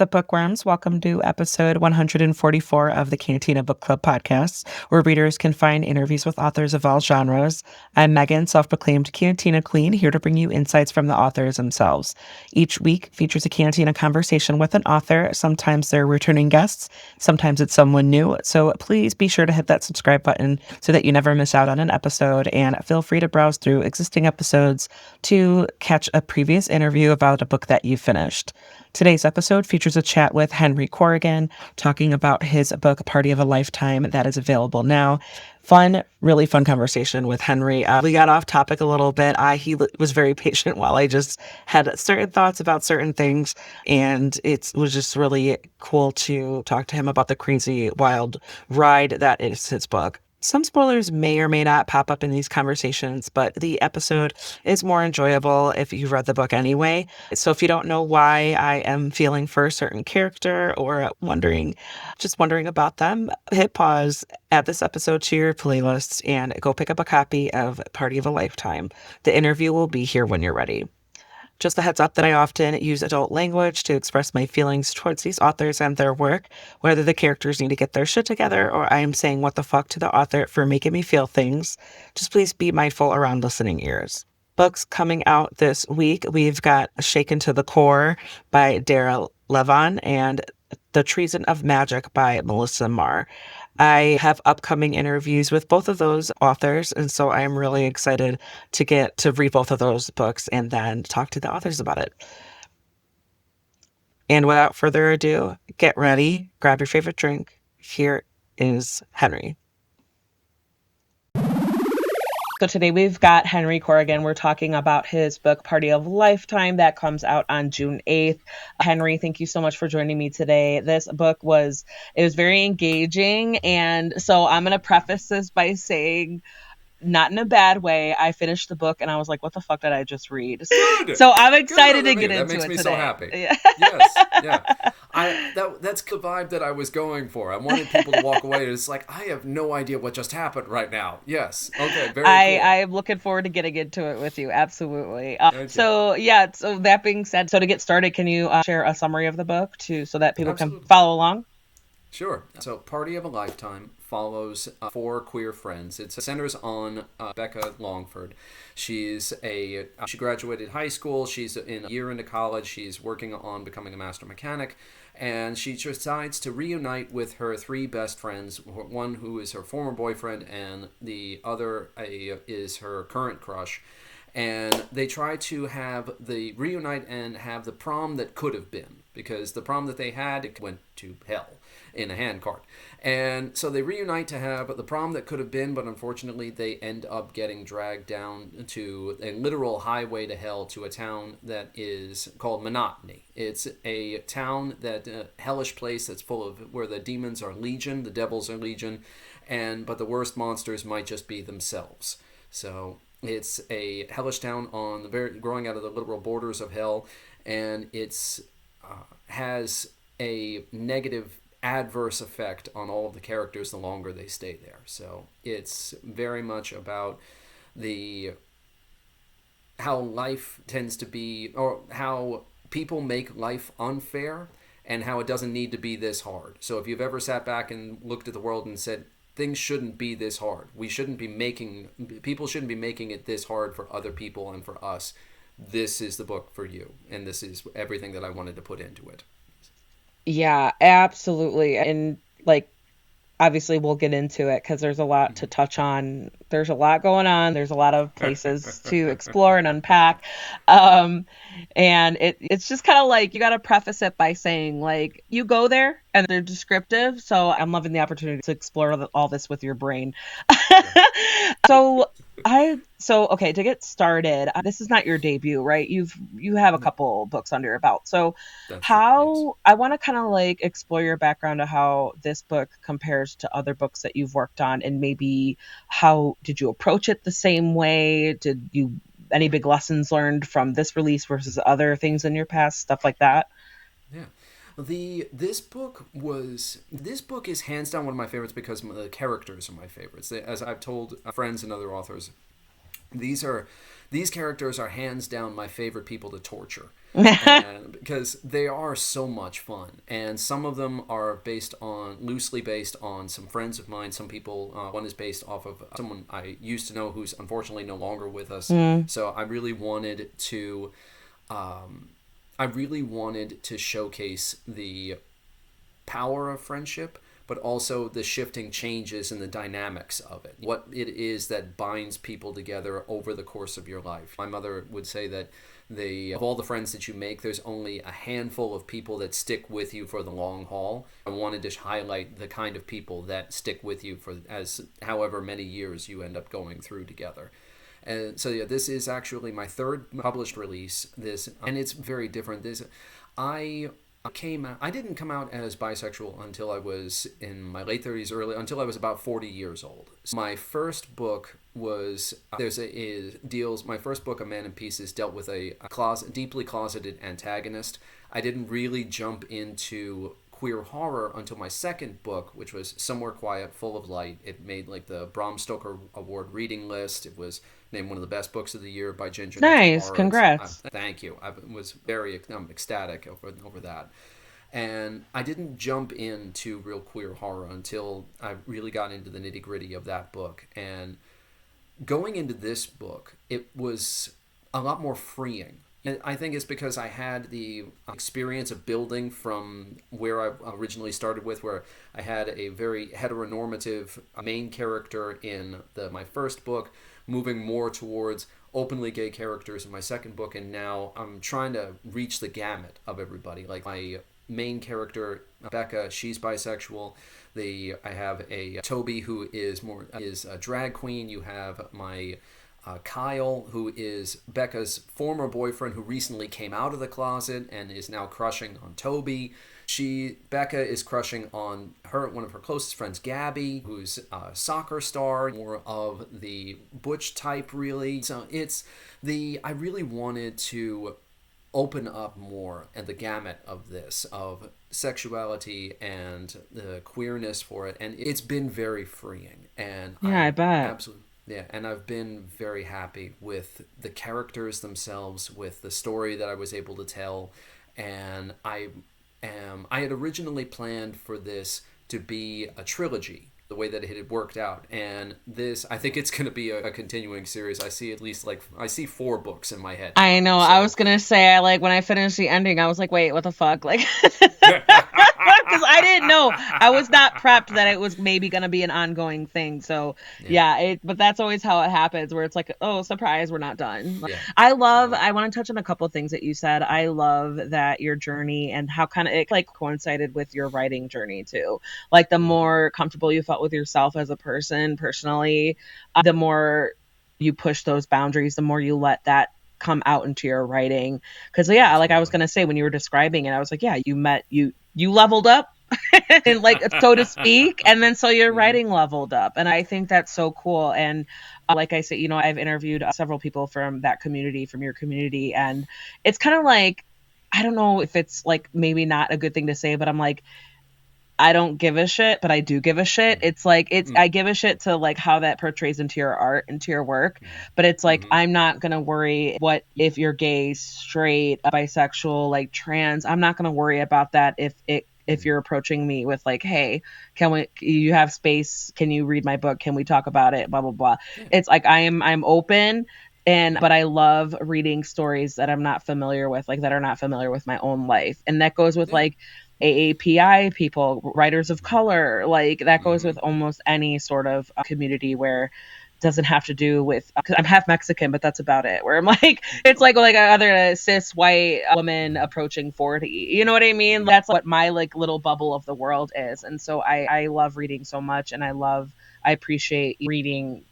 What's up, bookworms? Welcome to episode 144 of the Cantina Book Club podcast, where readers can find interviews with authors of all genres. I'm Megan, self-proclaimed Cantina Queen, here to bring you insights from the authors themselves. Each week features a Cantina conversation with an author. Sometimes they're returning guests, sometimes it's someone new. So please be sure to hit that subscribe button so that you never miss out on an episode, and feel free to browse through existing episodes to catch a previous interview about a book that you finished. Today's episode features a chat with Henry Corrigan talking about his book, Party of a Lifetime, that is available now. Really fun conversation with Henry. We got off topic a little bit. He was very patient while I just had certain thoughts about certain things, and it was just really cool to talk to him about the crazy, wild ride that is his book. Some spoilers may or may not pop up in these conversations, but the episode is more enjoyable if you've read the book anyway. So if you don't know why I am feeling for a certain character or wondering about them, hit pause at this episode to your playlist and go pick up a copy of Party of a Lifetime. The interview will be here when you're ready. Just a heads up that I often use adult language to express my feelings towards these authors and their work, whether the characters need to get their shit together or I am saying what the fuck to the author for making me feel things. Just please be mindful around listening ears. Books coming out this week, we've got Shaken to the Core by Dara Levon and The Treason of Magic by Melissa Marr. I have upcoming interviews with both of those authors, and so I am really excited to get to read both of those books and then talk to the authors about it. And without further ado, get ready, grab your favorite drink. Here is Henry. So today we've got Henry Corrigan. We're talking about his book, Party of a Lifetime, that comes out on June 8th. Henry, thank you so much for joining me today. This book was very engaging. And so I'm going to preface this by saying, not in a bad way, I finished the book and I was like, what the fuck did I just read? Good. So I'm excited to get into it today. That makes me so happy. Yeah. Yes, yeah. That's the vibe that I was going for. I wanted people to walk away and it's like, I have no idea what just happened right now. Yes. Okay, very cool. I am looking forward to getting into it with you. Absolutely. So that being said, so to get started, can you share a summary of the book so that people can follow along? Sure. So Party of a Lifetime follows four queer friends. It centers on Becca Longford. She graduated high school. She's in a year into college. She's working on becoming a master mechanic. And she decides to reunite with her three best friends, one who is her former boyfriend and the other is her current crush. And they try to reunite and have the prom that could have been, because the prom that they had went to hell in a handcart. And so they reunite to have the prom that could have been, but unfortunately they end up getting dragged down to a literal highway to hell, to a town that is called Monotony. It's a town hellish place that's full of, where the demons are legion, the devils are legion, but the worst monsters might just be themselves. So it's a hellish town growing out of the literal borders of hell, and it's has a negative adverse effect on all of the characters the longer they stay there. So it's very much about how life tends to be, or how people make life unfair, and how it doesn't need to be this hard. So if you've ever sat back and looked at the world and said, things shouldn't be this hard, people shouldn't be making it this hard for other people and for us, this is the book for you, and this is everything that I wanted to put into it. Yeah, absolutely. And obviously we'll get into it because there's a lot to touch on. There's a lot going on. There's a lot of places to explore and unpack. And it's just kind of you got to preface it by saying you go there and they're descriptive. So I'm loving the opportunity to explore all this with your brain. Okay, to get started, this is not your debut, right? You have a couple books under your belt. So I want to kind of explore your background to how this book compares to other books that you've worked on, and maybe how did you approach it the same way? Did you any big lessons learned from this release versus other things in your past, stuff like that? Yeah. This book is hands down one of my favorites because the characters are my favorites. As I've told friends and other authors, these characters are hands down my favorite people to torture. And because they are so much fun, and some of them are loosely based on some friends of mine. Some people, one is based off of someone I used to know who's unfortunately no longer with us. Mm. So I really wanted to showcase the power of friendship, but also the shifting changes in the dynamics of it. What it is that binds people together over the course of your life. My mother would say that of all the friends that you make, there's only a handful of people that stick with you for the long haul. I wanted to highlight the kind of people that stick with you for as however many years you end up going through together. And so yeah, this is actually my third published release. And it's very different. I I didn't come out as bisexual until I was in my late 30s, until I was about 40 years old. So my first book was my first book, A Man in Pieces, dealt with a deeply closeted antagonist. I didn't really jump into queer horror until my second book, which was Somewhere Quiet, Full of Light. It made like the Bram Stoker Award reading list. It was named one of the best books of the year by Ginger Next Nice. Door. Congrats. Thank you. I was very ecstatic over that. And I didn't jump into real queer horror until I really got into the nitty gritty of that book. And going into this book, it was a lot more freeing. And I think it's because I had the experience of building from where I originally started with, where I had a very heteronormative main character in my first book, moving more towards openly gay characters in my second book, and now I'm trying to reach the gamut of everybody. Like my main character, Becca, she's bisexual. I have a Toby who is a drag queen. You have my Kyle, who is Becca's former boyfriend, who recently came out of the closet and is now crushing on Toby. Becca is crushing on one of her closest friends, Gabby, who's a soccer star, more of the butch type, really. So I really wanted to open up more at the gamut of sexuality and the queerness for it, and it's been very freeing. And Yeah, I bet. Absolutely. Yeah, and I've been very happy with the characters themselves, with the story that I was able to tell, and I had originally planned for this to be a trilogy, the way that it had worked out, and I think it's going to be a continuing series. I see at least I see 4 books in my head I now, know. so. I was gonna say, when I finished the ending, I was like, wait, what the fuck? Like, because I didn't know. I was not prepped that it was maybe gonna be an ongoing thing. So Yeah. but that's always how it happens, where it's like, oh, surprise, we're not done. Yeah. I So want to touch on a couple of things that you said. I love that your journey and how kind of it coincided with your writing journey too. Like the more comfortable you felt with yourself as a person personally, the more you push those boundaries, the more you let that come out into your writing. Because like I was gonna say, when you were describing it, I was like, yeah, you leveled up and so to speak, and then so your writing leveled up, and I think that's so cool. And like I said, I've interviewed several people from that community, from your community, and it's kind of like, I don't know if it's maybe not a good thing to say, but I'm like, I don't give a shit, but I do give a shit. It's I give a shit to how that portrays into your art, into your work. But it's I'm not going to worry what if you're gay, straight, bisexual, trans. I'm not going to worry about that if you're approaching me with hey, you have space? Can you read my book? Can we talk about it? Blah, blah, blah. Yeah. It's I'm open. But I love reading stories that I'm not familiar with, that are not familiar with my own life. And that goes with AAPI people, writers of color, that goes with almost any sort of community where it doesn't have to do with, because I'm half Mexican, but that's about it, where I'm it's like other cis white woman approaching 40, you know what I mean? That's what my little bubble of the world is. And so I love reading so much, and I appreciate reading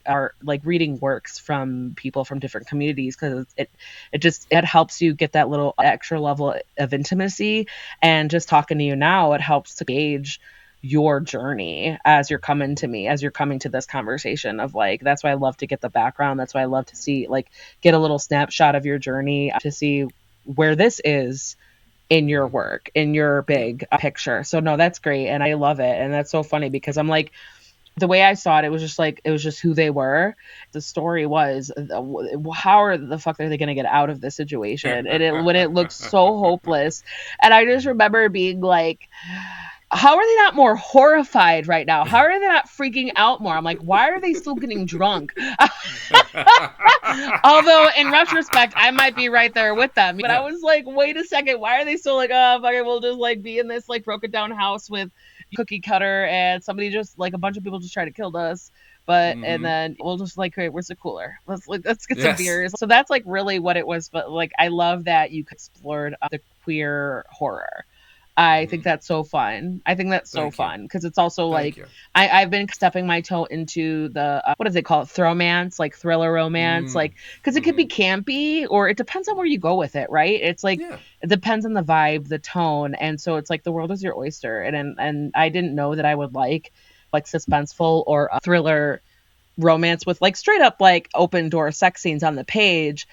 reading works from people from different communities, because it helps you get that little extra level of intimacy. And just talking to you now, it helps to gauge your journey as you're coming to this conversation of that's why I love to get the background. That's why I love to see get a little snapshot of your journey to see where this is in your work, in your big picture. So no, that's great. And I love it. And that's so funny, because I'm the way I saw it, it was just who they were. The story was, how are the fuck are they going to get out of this situation? And when it looked so hopeless, and I just remember being like, how are they not more horrified right now? How are they not freaking out more? I'm like, why are they still getting drunk? Although in retrospect, I might be right there with them. But I was like, wait a second, why are they still like, oh, fuck it, we'll just like be in this like broken down house with cookie cutter and somebody just like a bunch of people just try to kill us. But and then we'll just like, great, where's the cooler? Let's get some beers. So that's like really what it was. But like, I love that you explored the queer horror. I think that's so fun. I think that's so fun because it's also like I've been stepping my toe into the what does it call it? Thromance, like thriller romance, like because it could be campy or it depends on where you go with it, right? It's like it depends on the vibe, the tone, and so it's like the world is your oyster. And I didn't know that I would like suspenseful or a thriller romance with like straight up like open door sex scenes on the page.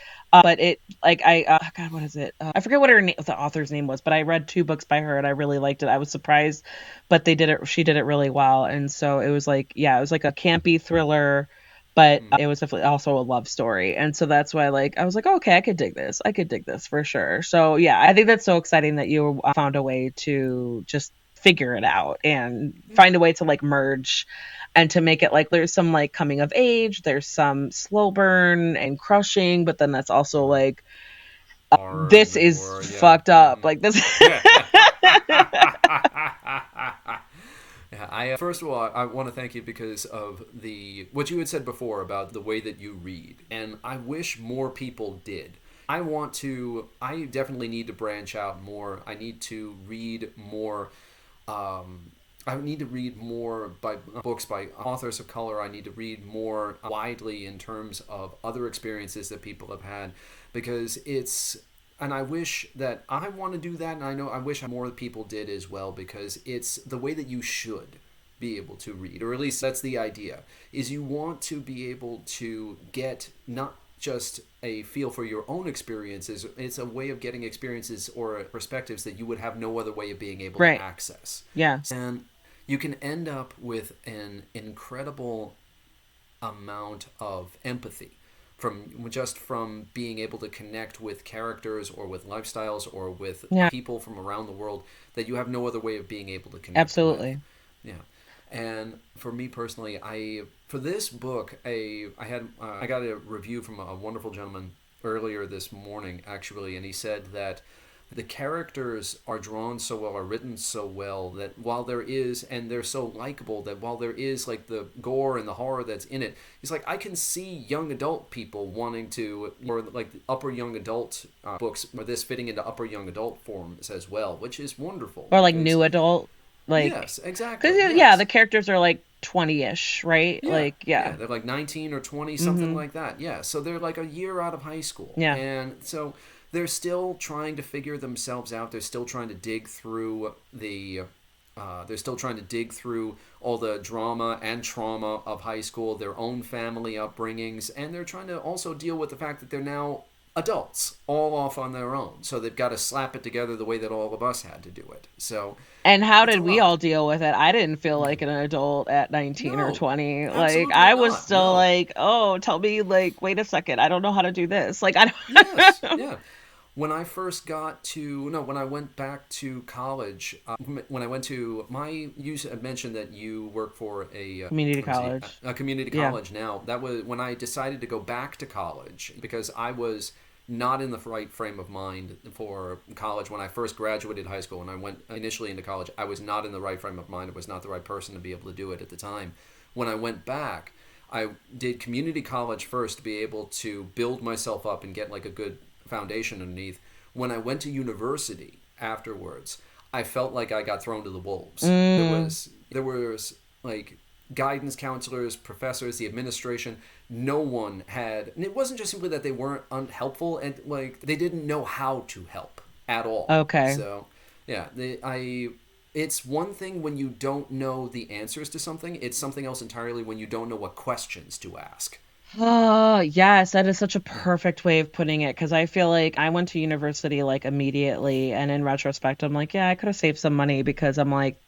But it like God, what is it? I forget what the author's name was, but I read 2 books by her and I really liked it. I was surprised, but she did it really well. And so it was like, yeah, it was like a campy thriller, but it was definitely also a love story. And so that's why like I was like, oh, okay, I could dig this. I could dig this for sure. So yeah, I think that's so exciting that you found a way to just figure it out and find a way to like merge and to make it like there's some like coming of age, there's some slow burn and crushing, but then that's also like this is fucked up. Like this. Yeah, first of all, I want to thank you because of what you had said before about the way that you read, and I wish more people did. I definitely need to branch out more. I need to read more. I need to read more books by authors of color. I need to read more widely in terms of other experiences that people have had, because and I wish that I want to do that, and I wish more people did as well, because it's the way that you should be able to read, or at least that's the idea, is you want to be able to get not just a feel for your own experiences, it's a way of getting experiences or perspectives that you would have no other way of being able to access. Yeah. And you can end up with an incredible amount of empathy from being able to connect with characters or with lifestyles or with people from around the world that you have no other way of being able to connect Absolutely. with. Yeah. And for me personally, for this book, I got a review from a wonderful gentleman earlier this morning, actually, and he said that the characters are drawn so well, are written so well, that and they're so likable, that while there is like the gore and the horror that's in it, he's like, I can see young adult people wanting to, or like upper young adult books, or this fitting into upper young adult forms as well, which is wonderful. Or like new adult. Like, yes, exactly. Because yeah, the characters are like 20-ish, right? Yeah, they're like 19 or 20, something like that. Yeah, so they're like a year out of high school. Yeah. And so they're still trying to figure themselves out. They're still trying to dig through all the drama and trauma of high school, their own family upbringings, and they're trying to also deal with the fact that they're now adults, all off on their own. So they've got to slap it together the way that all of us had to do it. So. And how did we all deal with it? I didn't feel like an adult at 19 or 20. Like I was still like, oh, tell me, like, wait a second, I don't know how to do this. Like I don't. Yes, yeah. When I went back to college, you had mentioned that you work for a community college. A community college now. That was when I decided to go back to college, because I was not in the right frame of mind for college. When I first graduated high school and I went initially into college, I was not in the right frame of mind. I was not the right person to be able to do it at the time. When I went back, I did community college first to be able to build myself up and get like a good foundation underneath. When I went to university afterwards, I felt like I got thrown to the wolves. There was like guidance counselors, professors, the administration. No one had, and it wasn't just simply that they weren't unhelpful, and like they didn't know how to help at all. Okay. So yeah, it's one thing when you don't know the answers to something. It's something else entirely when you don't know what questions to ask. Oh, yes, that is such a perfect way of putting it, because I feel like I went to university like immediately, and in retrospect, I'm like, yeah, I could have saved some money, because I'm like,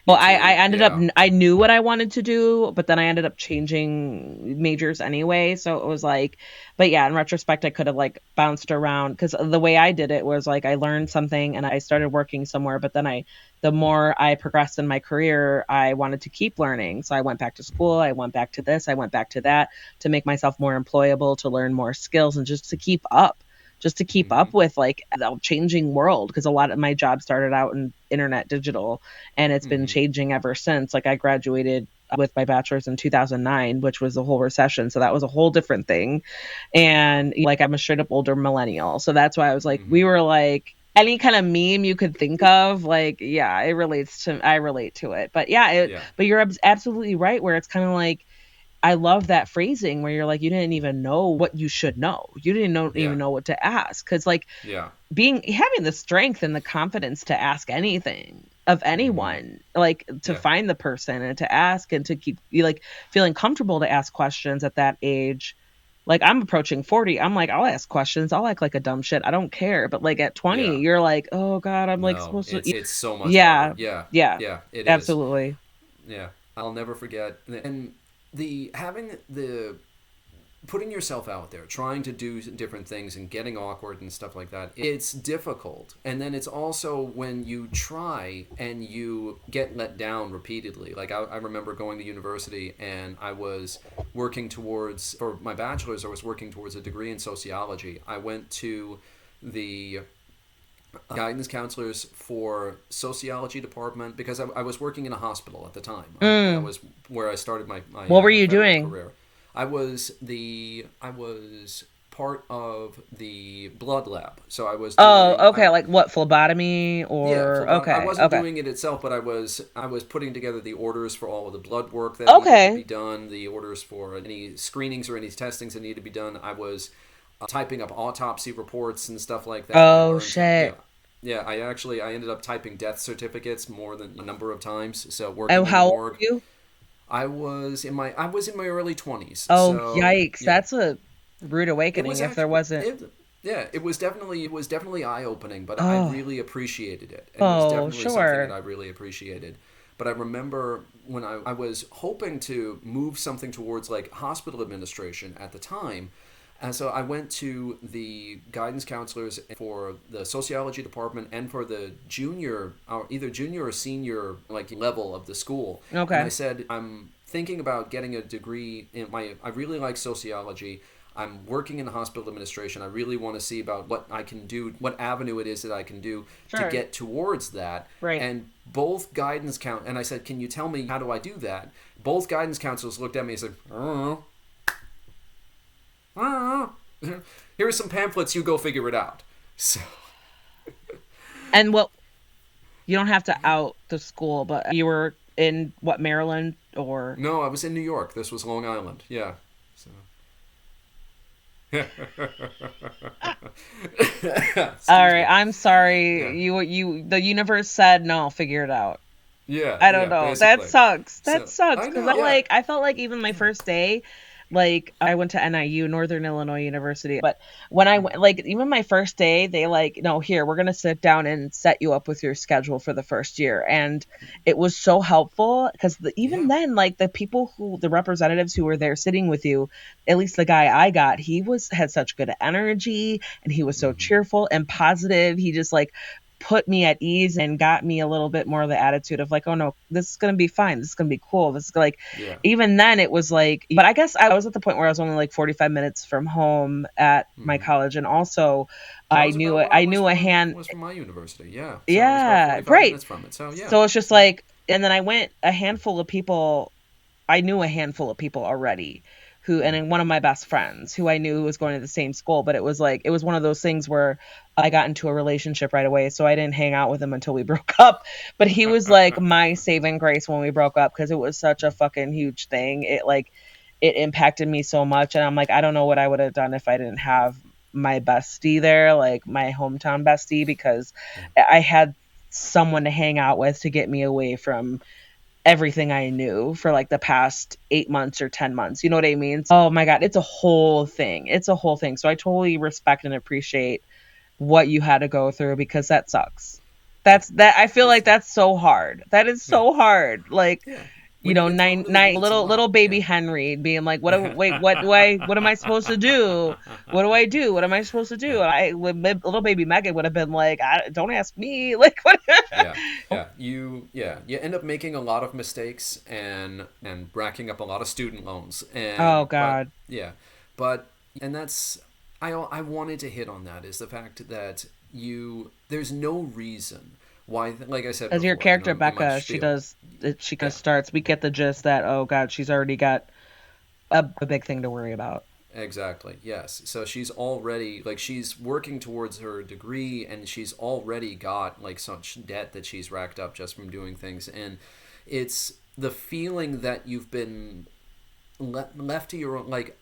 Well, I into ended up, yeah. I knew what I wanted to do, but then I ended up changing majors anyway. So it was like, but yeah, in retrospect, I could have like bounced around because the way I did it was like I learned something and I started working somewhere. But then the more I progressed in my career, I wanted to keep learning. So I went back to school, I went back to this, I went back to that to make myself more employable, to learn more skills and just to keep Mm-hmm. up with like the changing world because a lot of my job started out in internet digital and it's been Mm-hmm. changing ever since. Like I graduated with my bachelor's in 2009, which was the whole recession, so that was a whole different thing. Yeah. And like I'm a straight up older millennial, so that's why I was like we Mm-hmm. were like any kind of meme you could think of, like yeah, I relate to it. But yeah, Yeah. but you're absolutely right where it's kind of like I love that phrasing where you're like, you didn't even know what you should know. You didn't Yeah. even know what to ask. Cause like Yeah. having the strength and the confidence to ask anything of Mm-hmm. anyone, like to Yeah. find the person and to ask and to keep you like feeling comfortable to ask questions at that age. Like I'm approaching 40. I'm like, I'll ask questions. I'll act like a dumb shit. I don't care. But like at 20, Yeah. you're like, oh God, I'm like No, supposed to. it's so much harder. Yeah. Yeah. Yeah. Yeah, it is. Absolutely. Yeah. I'll never forget. And the having the putting yourself out there, trying to do different things and getting awkward and stuff like that, it's difficult. And then it's also when you try and you get let down repeatedly. Like I remember going to university and I was working towards, for my bachelor's, I was working towards a degree in sociology. I went to the guidance counselors for sociology department because I was working in a hospital at the time. That Mm. was where I started my What were you federal doing? career. I was part of the blood lab, so I was doing Oh, okay. Like what, phlebotomy yeah, or I okay, wasn't okay, doing it itself, but I was putting together the orders for all of the blood work that needed to okay. be done, the orders for any screenings or any testings that needed to be done. I was typing up autopsy reports and stuff like that. I Oh learned to yeah. shit. Yeah, I ended up typing death certificates more than a number of times. So Oh, working in the how old were morgue, you? I was in my early 20s. Oh, So, yikes. yeah. That's a rude It awakening was if there actually wasn't. yeah, it was definitely eye-opening, but I Oh, really appreciated it. And it was oh, definitely something that sure. I really appreciated. But I remember when I was hoping to move something towards like hospital administration at the time. And so I went to the guidance counselors for the sociology department and for the junior, or either junior or senior like level of the school. And I Okay. said, I'm thinking about getting a degree in I really like sociology. I'm working in the hospital administration. I really want to see about what I can do, what avenue it is that I can do to Sure. get towards that. Right. And both guidance and I said, can you tell me how do I do that? Both guidance counselors looked at me and said, I don't know. I don't know. Here are some pamphlets. You go figure it out. So And what, you don't have to out the school, but you were in what, Maryland or no, I was in New York. This was Long Island. Yeah. So. all Excuse right, me. I'm Yeah. sorry. The universe said no, figure it out. Yeah. I don't Yeah. know. That Basically. sucks. That So sucks I because know. Yeah. I felt like even my first day, like I went to NIU, Northern Illinois University, but when I went, like even my first day, they like, no, here we're gonna sit down and set you up with your schedule for the first year, and it was so helpful because even Yeah. then, like the representatives who were there sitting with you, at least the guy I got, he was had such good energy and he was so Mm-hmm. cheerful and positive. He just like put me at ease and got me a little bit more of the attitude of like, oh no, this is going to be fine. This is going to be cool. This is like, Yeah. even then it was like, but I guess I was at the point where I was only like 45 minutes from home at my Mm-hmm. college. And also That was about what I I was knew a from hand. my university. Yeah. So I was about Yeah. 45 Right. minutes from it. So yeah. So it's just Yeah. like, and then I went a handful of people I knew a handful of people already who, and Mm-hmm. then one of my best friends who I knew was going to the same school, but it was like, it was one of those things where I got into a relationship right away. So I didn't hang out with him until we broke up. But he was like my saving grace when we broke up because it was such a fucking huge thing. It impacted me so much. And I'm like, I don't know what I would have done if I didn't have my bestie there, like my hometown bestie, because Yeah. I had someone to hang out with to get me away from everything I knew for like the past 8 months or 10 months. You know what I mean? Oh my God, it's a whole thing. It's a whole thing. So I totally respect and appreciate what you had to go through because that sucks. I feel It's like that's so hard. That is yeah, so hard. Like, yeah. When you get thrown to the nine wolves, a little lot. baby Yeah. Henry being like, what am I supposed to do? What do I do? What am I supposed to do? Yeah. Little baby Megan would have been like, don't ask me. Like, what? Yeah, you end up making a lot of mistakes and racking up a lot of student loans, Oh and but God. yeah, but and that's I wanted to hit on that is the fact that there's no reason why, like I said As your before, character in my Becca, spiel. she kind of Yeah, starts. We get the gist that, oh God, she's already got a big thing to worry about. exactly. Yes. So she's already like she's working towards her degree, and she's already got like such debt that she's racked up just from doing things, and it's the feeling that you've been left to your own, like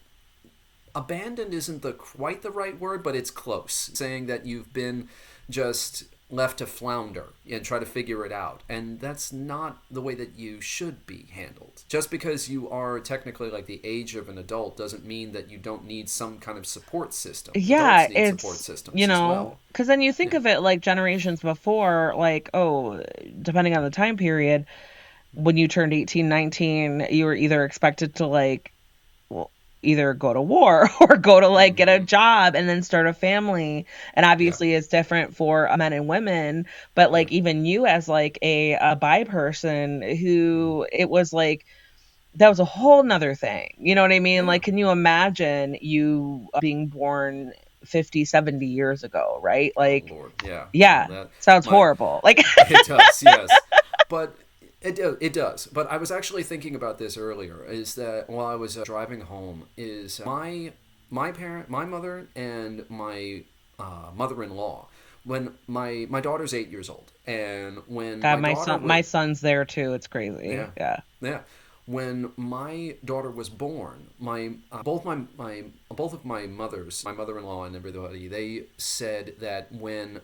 abandoned isn't the quite the right word, but it's close. Saying that you've been just left to flounder and try to figure it out, and that's not the way that you should be handled. Just because you are technically like the age of an adult doesn't mean that you don't need some kind of support system. Yeah, Adults need support it's, systems as well. because then you think Yeah. of it like generations before, like, oh, depending on the time period, when you turned 18, 19, you were either expected to like, well, either go to war or go to like get a Mm-hmm. job and then start a family. And Yeah. obviously it's different for men and women, but Yeah. like even you as like a bi person Mm-hmm. who it was like that was a whole nother thing. You know what I mean? Yeah. Like, can you imagine you being born 50, 70 years ago, right? Oh Like, Lord. Yeah. No, yeah, that sounds my horrible. Like, it does, yes. But it does. But I was actually thinking about this earlier. Is that while I was driving home, is my mother, and my mother-in-law. When my daughter's 8 years old, and when God, my daughter my was son's there too. It's crazy. yeah, Yeah. yeah. When my daughter was born, my both of my mothers, my mother-in-law and everybody, they said that when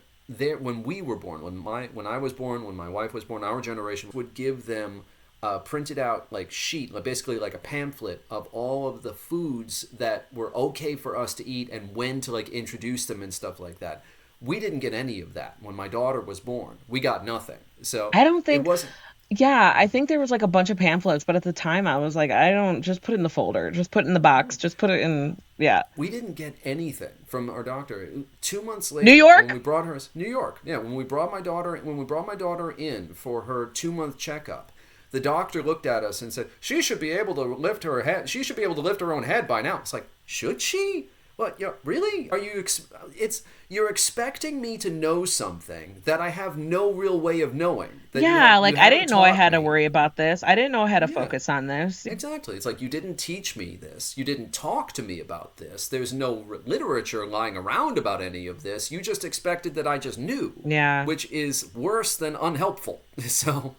we were born, when I was born, when my wife was born, our generation would give them a printed out like sheet, like basically like a pamphlet of all of the foods that were okay for us to eat and when to like introduce them and stuff like that. We didn't get any of that when my daughter was born. We got nothing. So I don't it think, wasn't. yeah, I think there was like a bunch of pamphlets, but at the time I was like, I don't, just put it in the folder, just put it in the box, just put it in, yeah. We didn't get anything from our doctor. 2 months New later, when we York? brought her New York, yeah, when we brought my daughter in for her 2 month checkup, the doctor looked at us and said she should be able to lift her head. She should be able to lift her own head by now. It's like, should she? What? Yeah, really? Are you? You're expecting me to know something that I have no real way of knowing. That Yeah, you like I haven't didn't know I taught had to me. worry about this. I didn't know I had to Yeah. focus on this. Exactly. It's like you didn't teach me this. You didn't talk to me about this. There's no literature lying around about any of this. You just expected that I just knew, Yeah. which is worse than unhelpful. So,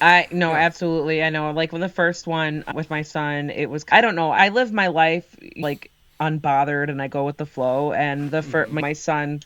I no, yeah. absolutely. I know. Like with the first one with my son, it was, I don't know. I live my life like unbothered and I go with the flow. And Mm-hmm. my son,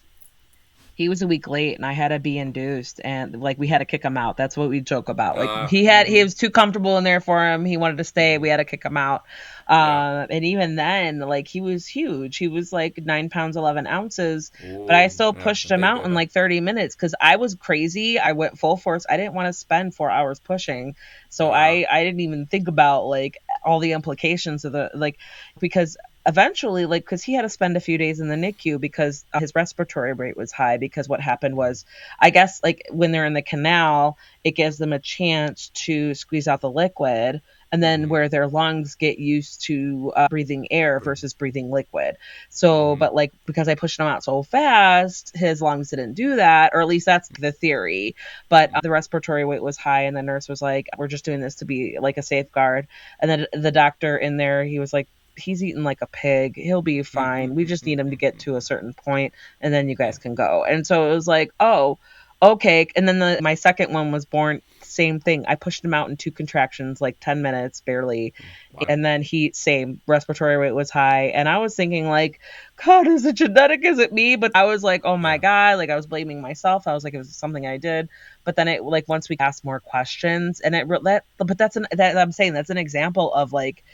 he was a week late and I had to be induced and like we had to kick him out. That's what we joke about. Like he Mm-hmm. was too comfortable in there for him. He wanted to stay. Mm-hmm. We had to kick him out. Yeah. And even then, like he was huge. He was like 9 pounds 11 ounces, but I Ooh, still yeah. pushed A him big out in baby. like 30 minutes because I was crazy. I went full force. I didn't want to spend 4 hours pushing. So Uh, I didn't even think about like all the implications of the like because eventually like because he had to spend a few days in the NICU because his respiratory rate was high because what happened was I guess like when they're in the canal it gives them a chance to squeeze out the liquid and then mm-hmm. where their lungs get used to breathing air Breathe. versus breathing liquid. So Mm-hmm. but like because I pushed him out so fast his lungs didn't do that or at least that's the theory. But the respiratory rate was high and the nurse was like we're just doing this to be like a safeguard and then the doctor in there he was like he's eating like a pig. He'll be fine. We just need him to get to a certain point and then you Yeah. guys can go. And so it was like, oh, okay. And then my second one was born, same thing. I pushed him out in two contractions, like 10 minutes barely. Wow. And then he, same respiratory rate was high. And I was thinking, like, God, is it genetic? Is it me? But I was like, oh my Yeah. God. Like, I was blaming myself. I was like, it was something I did. But then it, like, once we asked more questions, and it, that, but that I'm saying that's an example of like,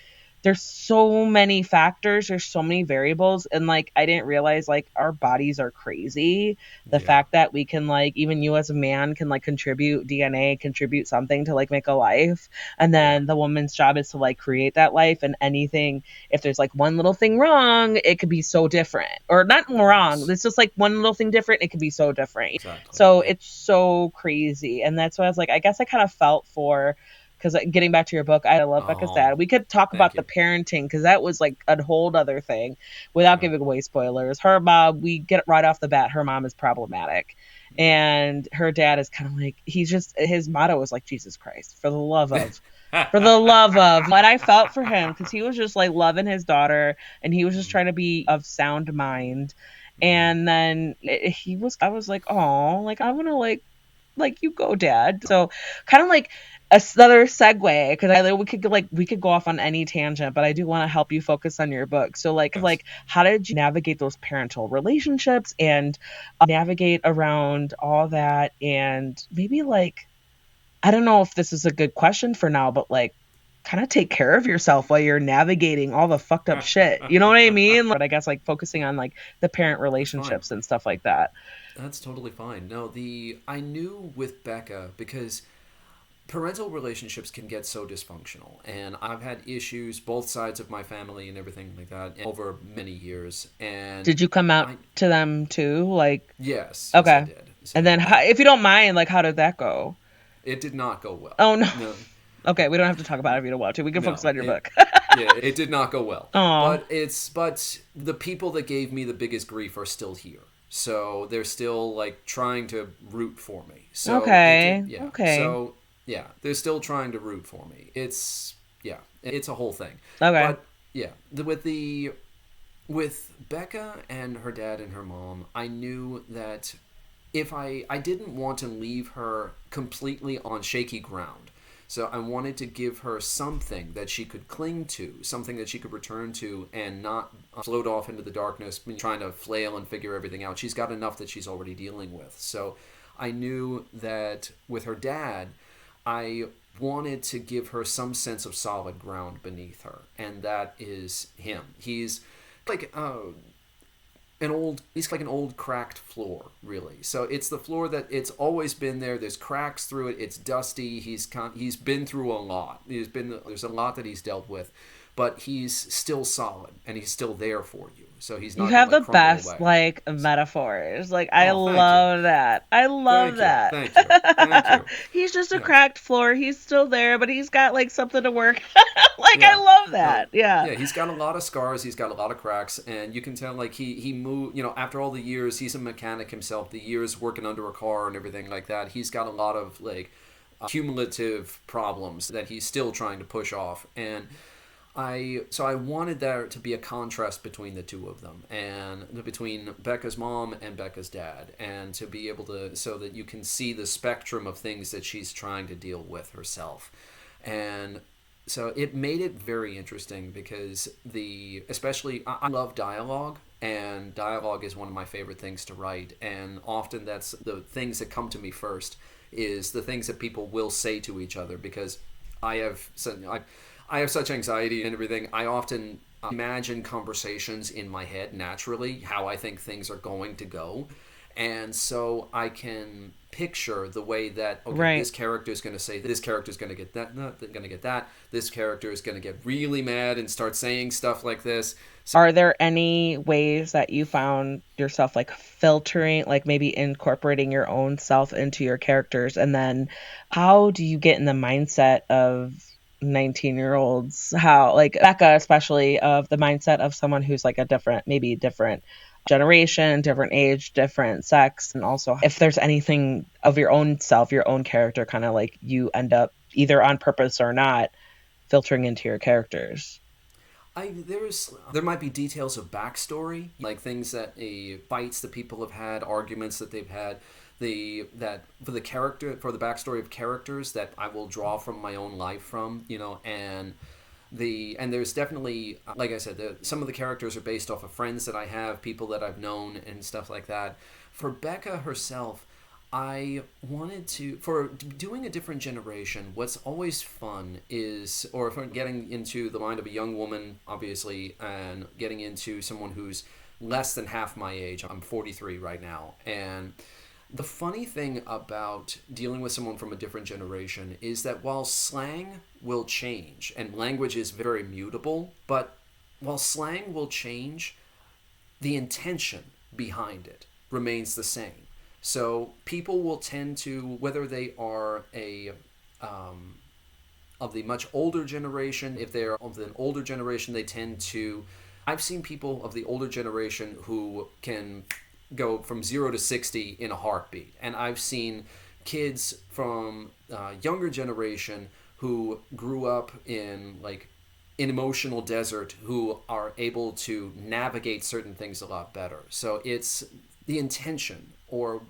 there's so many factors, there's so many variables, and like I didn't realize like our bodies are crazy. The Yeah. fact that we can like even you as a man can like contribute DNA, contribute something to like make a life, and Yeah. then the woman's job is to like create that life, and anything, if there's like one little thing wrong, it could be so different. Or not wrong, Yes. it's just like one little thing different, it could be so different. Exactly. So Yeah. it's so crazy. And that's why I was like, I guess I kind of felt for, because getting back to your book, I love Becca's Oh, dad. We could talk thank about the you. parenting because that was like a whole other thing without Right. giving away spoilers. Her mom, we get right off the bat, her mom is problematic. And her dad is kind of like, he's just, his motto is like, Jesus Christ, for the love of, for the love of. But I felt for him because he was just like loving his daughter and he was just trying to be of sound mind. Mm-hmm. And then he was, I was like, oh, like I want to like you go, dad. So kind of like another segue because I we could go off on any tangent, but I do want to help you focus on your book. So Yes. like how did you navigate those parental relationships and navigate around all that, and maybe like I don't know if this is a good question for now, but like kind of take care of yourself while you're navigating all the fucked up shit. You know what I mean? But I guess like focusing on like the parent That's fine. relationships and stuff like that. That's totally fine. No, the I knew with Becca because parental relationships can get so dysfunctional, and I've had issues both sides of my family and everything like that over many years. And Did you come out I to them too? Like, yes, I okay. did. And then, So I if you don't mind, like, how did that go? it did not go well. Oh, no. No, Okay, we don't have to talk about it if you don't want to. We can focus no, on your it book. yeah, it did not go well. Oh, But the people that gave me the biggest grief are still here. So they're still like trying to root for me. So it did, okay. yeah. Okay. So yeah, they're still trying to root for me. Yeah, it's a whole thing. Okay. But yeah, with Becca and her dad and her mom, I knew that if I didn't want to leave her completely on shaky ground. So I wanted to give her something that she could cling to, something that she could return to and not float off into the darkness trying to flail and figure everything out. She's got enough that she's already dealing with. So I knew that with her dad, I wanted to give her some sense of solid ground beneath her, and that is him. He's like he's like an old cracked floor, really. So it's the floor that it's always been there. There's cracks through it. It's dusty. He's been through a lot. There's a lot that he's dealt with, but he's still solid and he's still there for you. So he's You not gonna have like the crumble best away. like metaphors. Like I Oh, thank you, love that. I love thank you, that. thank you, thank you. He's just a Yeah, cracked floor. He's still there, but he's got like something to work. Like I yeah. love No, that. Yeah. yeah, he's got a lot of scars. He's got a lot of cracks, and you can tell like he moved. You know, after all the years, he's a mechanic himself. The years working under a car and everything like that. He's got a lot of like cumulative problems that he's still trying to push off. And I wanted there to be a contrast between the two of them, and between Becca's mom and Becca's dad, and to be able to so that you can see the spectrum of things that she's trying to deal with herself. And so it made it very interesting because especially I love dialogue, and dialogue is one of my favorite things to write, and often that's the things that come to me first is the things that people will say to each other because I have I have such anxiety and everything. I often imagine conversations in my head naturally, how I think things are going to go. And so I can picture the way that okay, Right. this character is going to say this character is going to get that, not going to get that. This character is going to get really mad and start saying stuff like this. So Are there any ways that you found yourself like filtering, like maybe incorporating your own self into your characters? And then how do you get in the mindset of 19-year-olds? How, like Becca, especially, of the mindset of someone who's like a different, maybe different generation, different age, different sex. And also, if there's anything of your own self, your own character, kind of like you end up either on purpose or not filtering into your characters. there might be details of backstory, like things that fights that people have had, arguments that they've had, that for the backstory of characters that I will draw from my own life from, and there's definitely like I said, some of the characters are based off of friends that I have, people that I've known, and stuff like that. For Becca herself, I wanted to, for doing a different generation, what's always fun is, or if I'm getting into the mind of a young woman, obviously, and getting into someone who's less than half my age. I'm 43 right now. And the funny thing about dealing with someone from a different generation is that while slang will change, and language is very mutable, but while slang will change, the intention behind it remains the same. So people will tend to, whether they are of the much older generation, if they're of an older generation, they tend to. I've seen people of the older generation who can go from 0 to 60 in a heartbeat, and I've seen kids from younger generation who grew up in like an emotional desert who are able to navigate certain things a lot better. So it's the intention or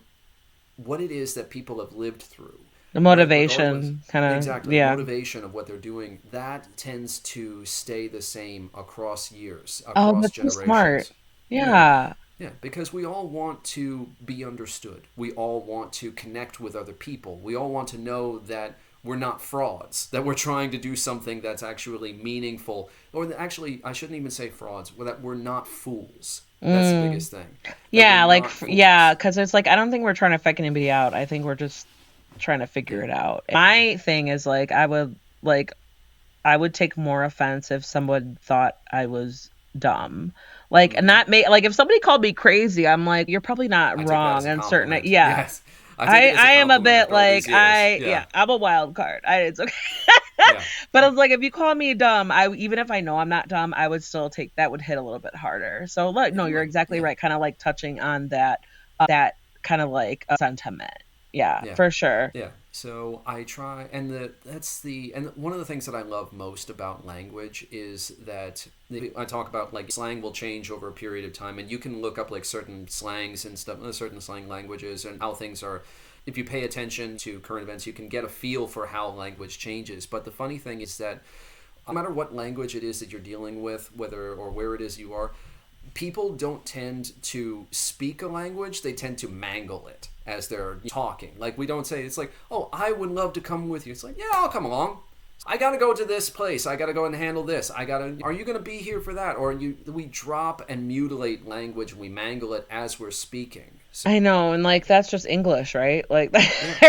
what it is that people have lived through, The right? Regardless, motivation, kind of, exactly, the yeah. motivation of what they're doing, that tends to stay the same across years, Oh, across that's so smart. generations. Yeah. Yeah. Yeah, because we all want to be understood. We all want to connect with other people. We all want to know that we're not frauds, that we're trying to do something that's actually meaningful. Or that actually, I shouldn't even say frauds, that we're not fools. That's the Mm. biggest thing. That we're Yeah, like not yeah, fools. because it's like I don't think we're trying to fake anybody out. I think we're just trying to figure Yeah. it out. My thing is like like I would take more offense if someone thought I was dumb. Like Mm-hmm. not make like if somebody called me crazy, I'm like you're probably not I take that as wrong a and certain compliment. yeah. Yes. I take it as a I am a compliment bit after all like these years. Yeah. I'm a wild card. It's okay. Yeah. But it's like if you call me dumb, I even if I know I'm not dumb, I would still take that would hit a little bit harder. So look, no, It you're would. exactly Yeah. right. Kind of like touching on that kind of like sentiment. Yeah, Yeah. for sure. Yeah. So I try, and and one of the things that I love most about language is that I talk about like slang will change over a period of time, and you can look up like certain slangs and stuff, certain slang languages, and how things are. If you pay attention to current events, you can get a feel for how language changes. But the funny thing is that no matter what language it is that you're dealing with, whether or where it is you are, people don't tend to speak a language, they tend to mangle it as they're talking. Like we don't say it's like, "Oh, I would love to come with you." It's like, "Yeah, I'll come along. I got to go to this place. I got to go and handle this. I got to Are you going to be here for that?" Or we drop and mutilate language, we mangle it as we're speaking. So, I know, and like that's just English, right? Like, yeah,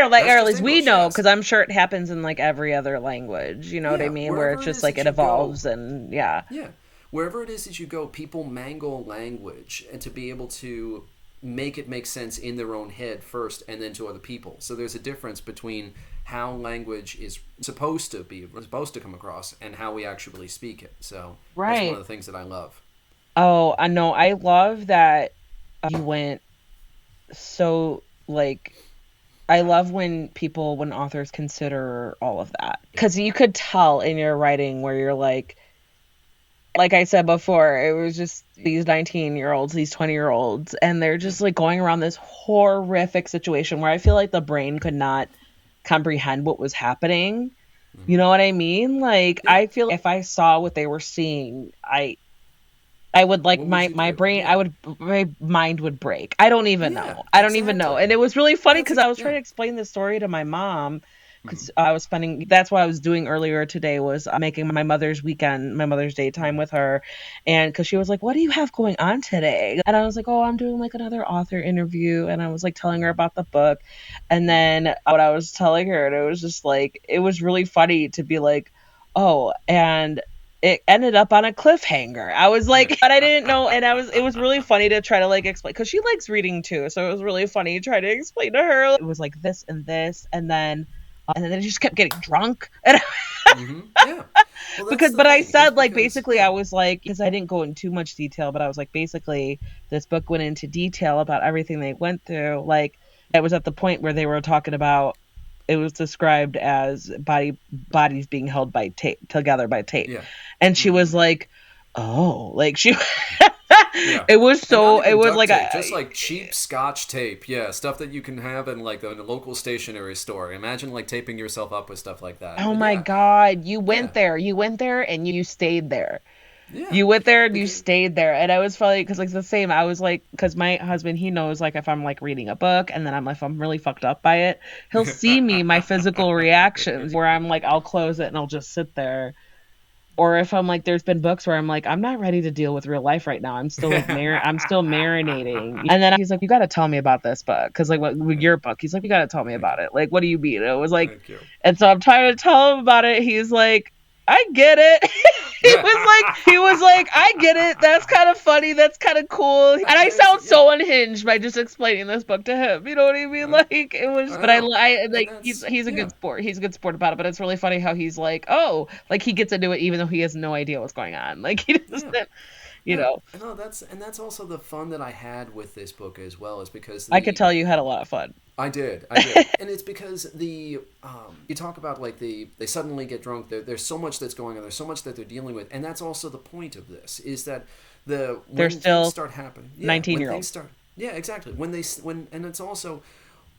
or that's at just least we English, know, yes. because I'm sure it happens in like every other language. You know what I Yeah, mean? Where it's wherever it just is like that it you go, evolves, and yeah, yeah, wherever it is that you go, people mangle language and to be able to make it make sense in their own head first and then to other people. So there's a difference between how language is supposed to come across and how we actually speak it. So that's one of right. the things that I love. Oh, I know. I love that you went so like. I love when authors consider all of that Yeah. because you could tell in your writing where you're like I said before, it was just these 19-year-olds, these 20-year-olds, and they're Yeah. just like going around this horrific situation where I feel like the brain could not comprehend what was happening. You Mm-hmm. know what I mean? Like Yeah. I feel like if I saw what they were seeing, I would like What would you my do? brain Yeah. my mind would break. I don't even Yeah. know. I don't even know. Exactly. And it was really funny because I was trying Yeah. to explain this story to my mom Mm-hmm. because I was spending that's what I was doing earlier today was making my mother's day time Mm-hmm. with her. And because she was like, "What do you have going on today?" And I was like, "Oh, I'm doing like another author interview." And I was like telling her about the book. And Mm-hmm. then what I was telling her, and it was just like, it was really funny to be like, "Oh, and it ended up on a cliffhanger." I was Yeah. like, but I didn't know. And it was really funny to try to like explain because she likes reading too. So it was really funny trying to explain to her. It was like this and this. And then it just kept getting drunk. And Mm-hmm. Yeah. Well, that's the but I thing. Is said like because basically I was like, because I didn't go in too much detail, but I was like, basically this book went into detail about everything they went through. Like it was at the point where they were talking about it was described as bodies being held by tape together by tape, yeah. and she Mm-hmm. was like, "Oh, like she." Yeah. It was And not so. It even was duct like tape, just like cheap scotch tape. Yeah, stuff that you can have in like the local stationery store. Imagine like taping yourself up with stuff like that. oh But my yeah, god, yeah. you went there, and you stayed there. Yeah, You went there and you because stayed there. And I was funny because like the same. I was like, because my husband, he knows like if I'm like reading a book and then I'm like, if I'm really fucked up by it, he'll see me, my physical reactions where I'm like, I'll close it and I'll just sit there. Or if I'm like, there's been books where I'm like, I'm not ready to deal with real life right now. I'm still like, I'm still marinating. And then he's like, you got to tell me about this book. Cause like, what with your book? He's like, you got to tell me Thank about you, it. Like, what do you mean? And it was like, thank you. and so I'm trying to tell him about it. He's like, I get it. he was like, I get it. That's kind of funny. That's kind of cool. And I There's sound so unhinged by just explaining this book to him. You know what I mean? I, Like it was, I but I, know, I and like that's he's a yeah. good sport. He's a good sport about it. But it's really funny how he's like, oh, like he gets into it even though he has no idea what's going on. Like he Yeah. doesn't, you No, know. no, that's also the fun that I had with this book as well, is because I could the tell you had a lot of fun. I did, and it's because you talk about like they suddenly get drunk. There's so much that's going on. There's so much that they're dealing with, and that's also the point of this is that the They're when things still start happening, yeah, 19 when year things olds. start, yeah, exactly. When and it's also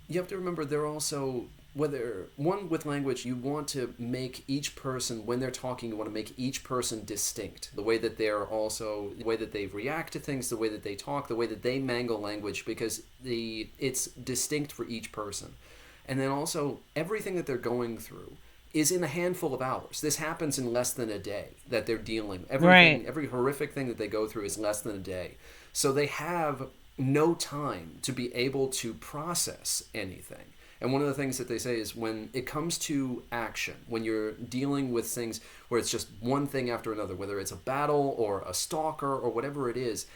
you have to remember they're also whether one with language you want to make each person when they're talking you want to make each person distinct the way that they're also the way that they react to things the way that they talk the way that they mangle language because the it's distinct for each person and then also everything that they're going through is in a handful of hours. This happens in less than a day that they're dealing. Right. Every horrific thing that they go through is less than a day. So they have no time to be able to process anything. And one of the things that they say is when it comes to action, when you're dealing with things where it's just one thing after another, whether it's a battle or a stalker or whatever it is,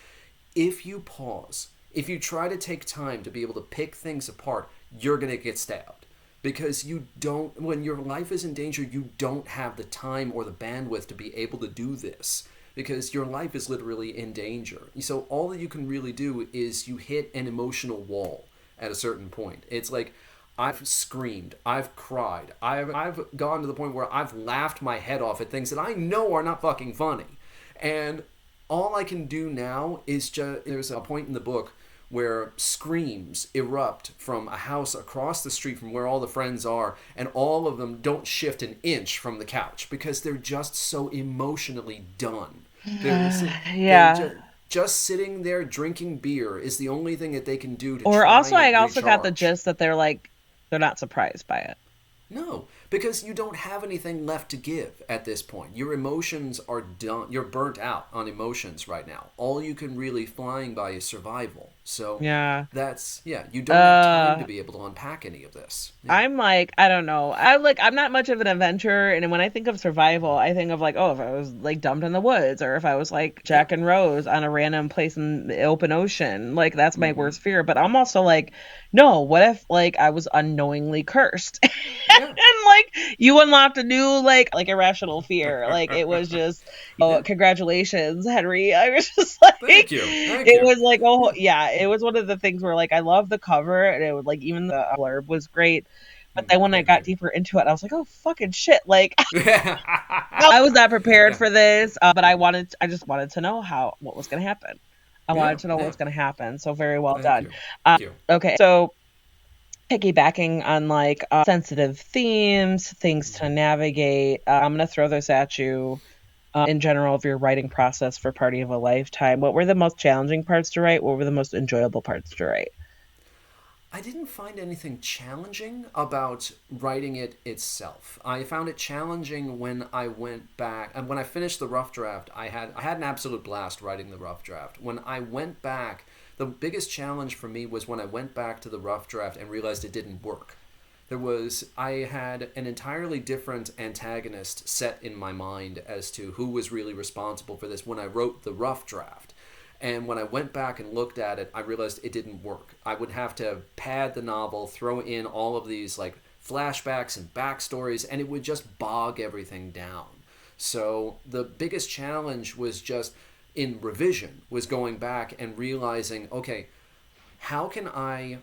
if you pause, if you try to take time to be able to pick things apart, you're going to get stabbed because you don't when your life is in danger you don't have the time or the bandwidth to be able to do this because your life is literally in danger. So all that you can really do is you hit an emotional wall at a certain point. It's like I've screamed, I've cried, I've gone to the point where I've laughed my head off at things that I know are not fucking funny. And all I can do now is just there's a point in the book where screams erupt from a house across the street from where all the friends are, and all of them don't shift an inch from the couch because they're just so emotionally done. They're they Yeah. just sitting there drinking beer is the only thing that they can do to Or try also, I and also got the recharge. gist that they're like, they're not surprised by it. No, because you don't have anything left to give at this point. Your emotions are done. You're burnt out on emotions right now. All you can really flying by is survival. So Yeah. that's yeah. You don't have time to Uh, be able to unpack any of this. Yeah. I'm like, I don't know. I'm not much of an adventurer, and when I think of survival, I think of like, oh, if I was like dumped in the woods, or if I was like Yeah. Jack and Rose on a random place in the open ocean, like that's my Mm-hmm. worst fear. But I'm also like, no, what if like I was unknowingly cursed, Yeah. and like you unlocked a new like irrational fear. Like it was just, oh, Yeah. congratulations, Henry. I was just like, Thank you. Thank it you. was like, oh Yeah. yeah, it was one of the things where like I love the cover, and it was like even the blurb was great. But then when I Thank got you. deeper into it, I was like, oh fucking shit! Like Yeah. I was not prepared Yeah. for this, but I just wanted to know what was going to happen. I Yeah. wanted to know what Yeah. was going to happen. So very well Thank done. you. Um, Thank you. okay, so piggybacking on like sensitive themes, things to navigate. I'm gonna throw this at you. In general, of your writing process for Party of a Lifetime, what were the most challenging parts to write? What were the most enjoyable parts to write? I didn't find anything challenging about writing it itself. I found it challenging when I went back and when I finished the rough draft. I had an absolute blast writing the rough draft. When I went back, the biggest challenge for me was when I went back to the rough draft and realized it didn't work. I had an entirely different antagonist set in my mind as to who was really responsible for this when I wrote the rough draft. And when I went back and looked at it, I realized it didn't work. I would have to pad the novel, throw in all of these like flashbacks and backstories, and it would just bog everything down. So the biggest challenge was just in revision, was going back and realizing, okay, how can I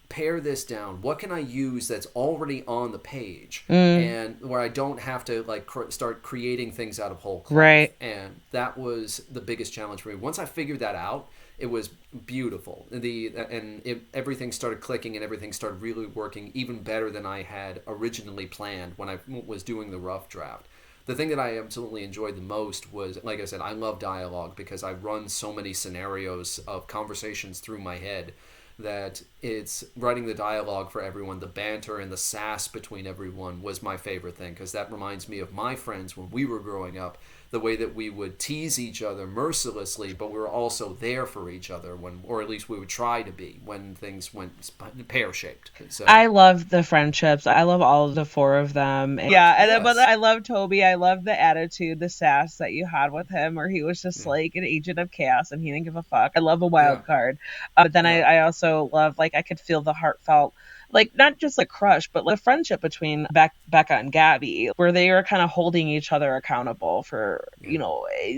pare this down? What can I use that's already on the page, Mm, and where I don't have to like start creating things out of whole cloth? right. And that was the biggest challenge for me. Once I figured that out, it was beautiful. Everything started clicking and everything started really working even better than I had originally planned when I was doing the rough draft. the thing that I absolutely enjoyed the most was, like I said, I love dialogue because I run so many scenarios of conversations through my head that it's writing the dialogue for everyone. The banter and the sass between everyone was my favorite thing because that reminds me of my friends when we were growing up. The way that we would tease each other mercilessly, but we were also there for each other when, or at least we would try to be when things went pear shaped. So I love the friendships. I love all of the four of them. Yeah, and then, but yes, I love Toby. I love the attitude, the sass that you had with him, where he was just yeah, like an agent of chaos and he didn't give a fuck. I love a yeah, wild card. But then yeah, I also love, like, I could feel the heartfelt, like, not just a crush, but like a friendship between Becca and Gabby, where they were kind of holding each other accountable for, yeah,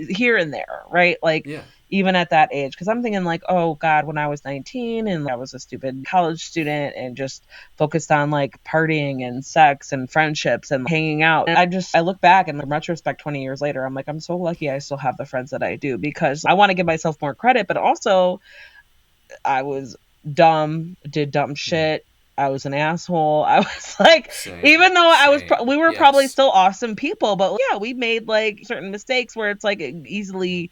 here and there, right? Like, yeah, even at that age, because I'm thinking like, oh God, when I was 19 and I was a stupid college student and just focused on like partying and sex and friendships and hanging out. And I look back and in retrospect 20 years later, I'm like, I'm so lucky I still have the friends that I do, because I want to give myself more credit, but also I was dumb, did dumb mm, shit. I was an asshole. I was like, same, even though same, we were probably yes, still awesome people, but yeah, we made like certain mistakes where it's like easily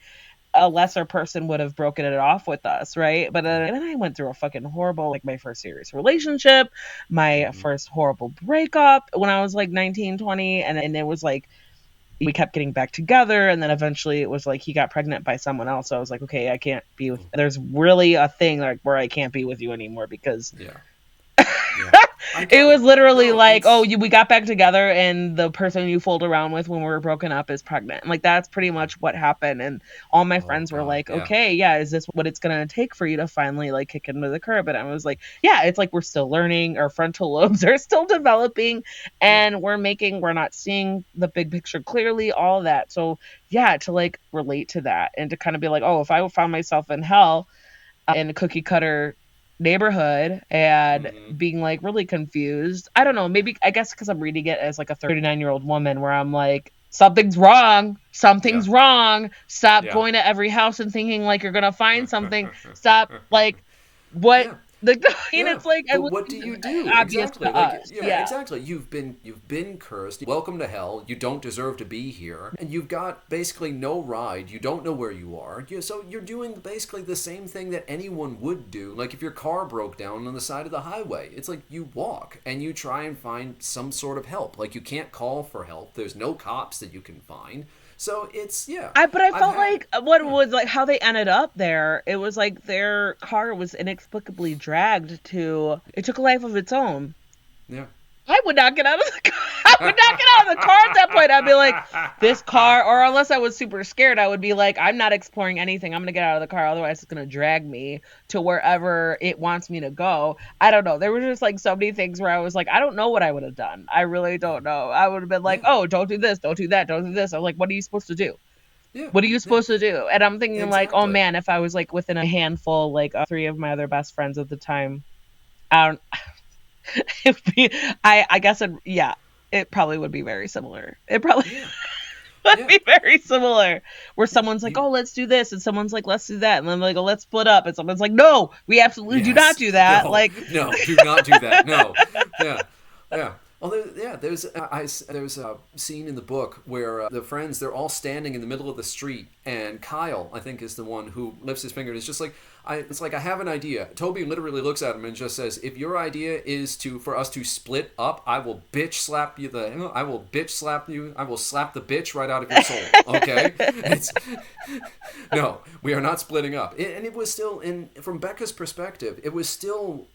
a lesser person would have broken it off with us, right? But yeah, then I went through a fucking horrible, like my first serious relationship, my mm-hmm. first horrible breakup when I was like 19, 20. And it was like, we kept getting back together. And then eventually it was like he got pregnant by someone else. So I was like, okay, I can't be with, there's really a thing like where I can't be with you anymore because Yeah, yeah, I it get was it. literally No, like, oh, it's we got back together, and the person you fooled around with when we were broken up is pregnant. And like that's pretty much what happened. And all my oh friends were god, like, yeah, okay, yeah, is this what it's gonna take for you to finally like kick into the curb? And I was like, yeah, it's like we're still learning, our frontal lobes are still developing, yeah, and we're not seeing the big picture clearly, all of that. So yeah, to like relate to that and to kind of be like, oh, if I found myself in hell in a cookie cutter neighborhood and mm-hmm. being like really confused. I don't know, maybe I guess because I'm reading it as like a 39-year-old woman where I'm like, something's wrong. Yeah, Something's wrong. Stop yeah. going to every house and thinking like you're gonna find something. Stop like what Yeah, the and yeah, it's like I but was what do you do obvious exactly? to Like, us. yeah, Yeah. exactly. You've been cursed. Welcome to hell. You don't deserve to be here, and you've got basically no ride. You don't know where you are. So you're doing basically the same thing that anyone would do. Like if your car broke down on the side of the highway, it's like you walk and you try and find some sort of help. Like you can't call for help. There's no cops that you can find. So it's yeah. But I I've felt had like what yeah, was like how they ended up there. It was like their car was inexplicably dragged to. It took a life of its own. yeah. I would not get out of the car. I would not get out of the car at that point. I'd be like, this car, or unless I was super scared, I would be like, I'm not exploring anything. I'm going to get out of the car. Otherwise, it's going to drag me to wherever it wants me to go. I don't know. There were just like so many things where I was like, I don't know what I would have done. I really don't know. I would have been like, Yeah, oh, don't do this, don't do that, don't do this. I was like, what are you supposed to do? yeah, What are you yeah. supposed to do? And I'm thinking like, oh Exactly. man, if I was like within a handful, like three of my other best friends at the time, I don't, I guess yeah, it probably would be very similar. It probably Yeah, would yeah, be very similar. Where yeah. someone's like, "Oh, let's do this," and someone's like, "Let's do that," and then like, "Oh, let's split up," and someone's like, "No, we absolutely do not Yes. do that." No. Like, No. Do not do that. No. Yeah. Yeah. Well, there's a scene in the book where the friends they're all standing in the middle of the street, and Kyle I think is the one who lifts his finger and is just like it's like I have an idea. Toby literally looks at him and just says, "If your idea is for us to split up, I will bitch slap you I will bitch slap you. I will slap the bitch right out of your soul." Okay, it's no, we are not splitting up. And it was still from Becca's perspective, it was still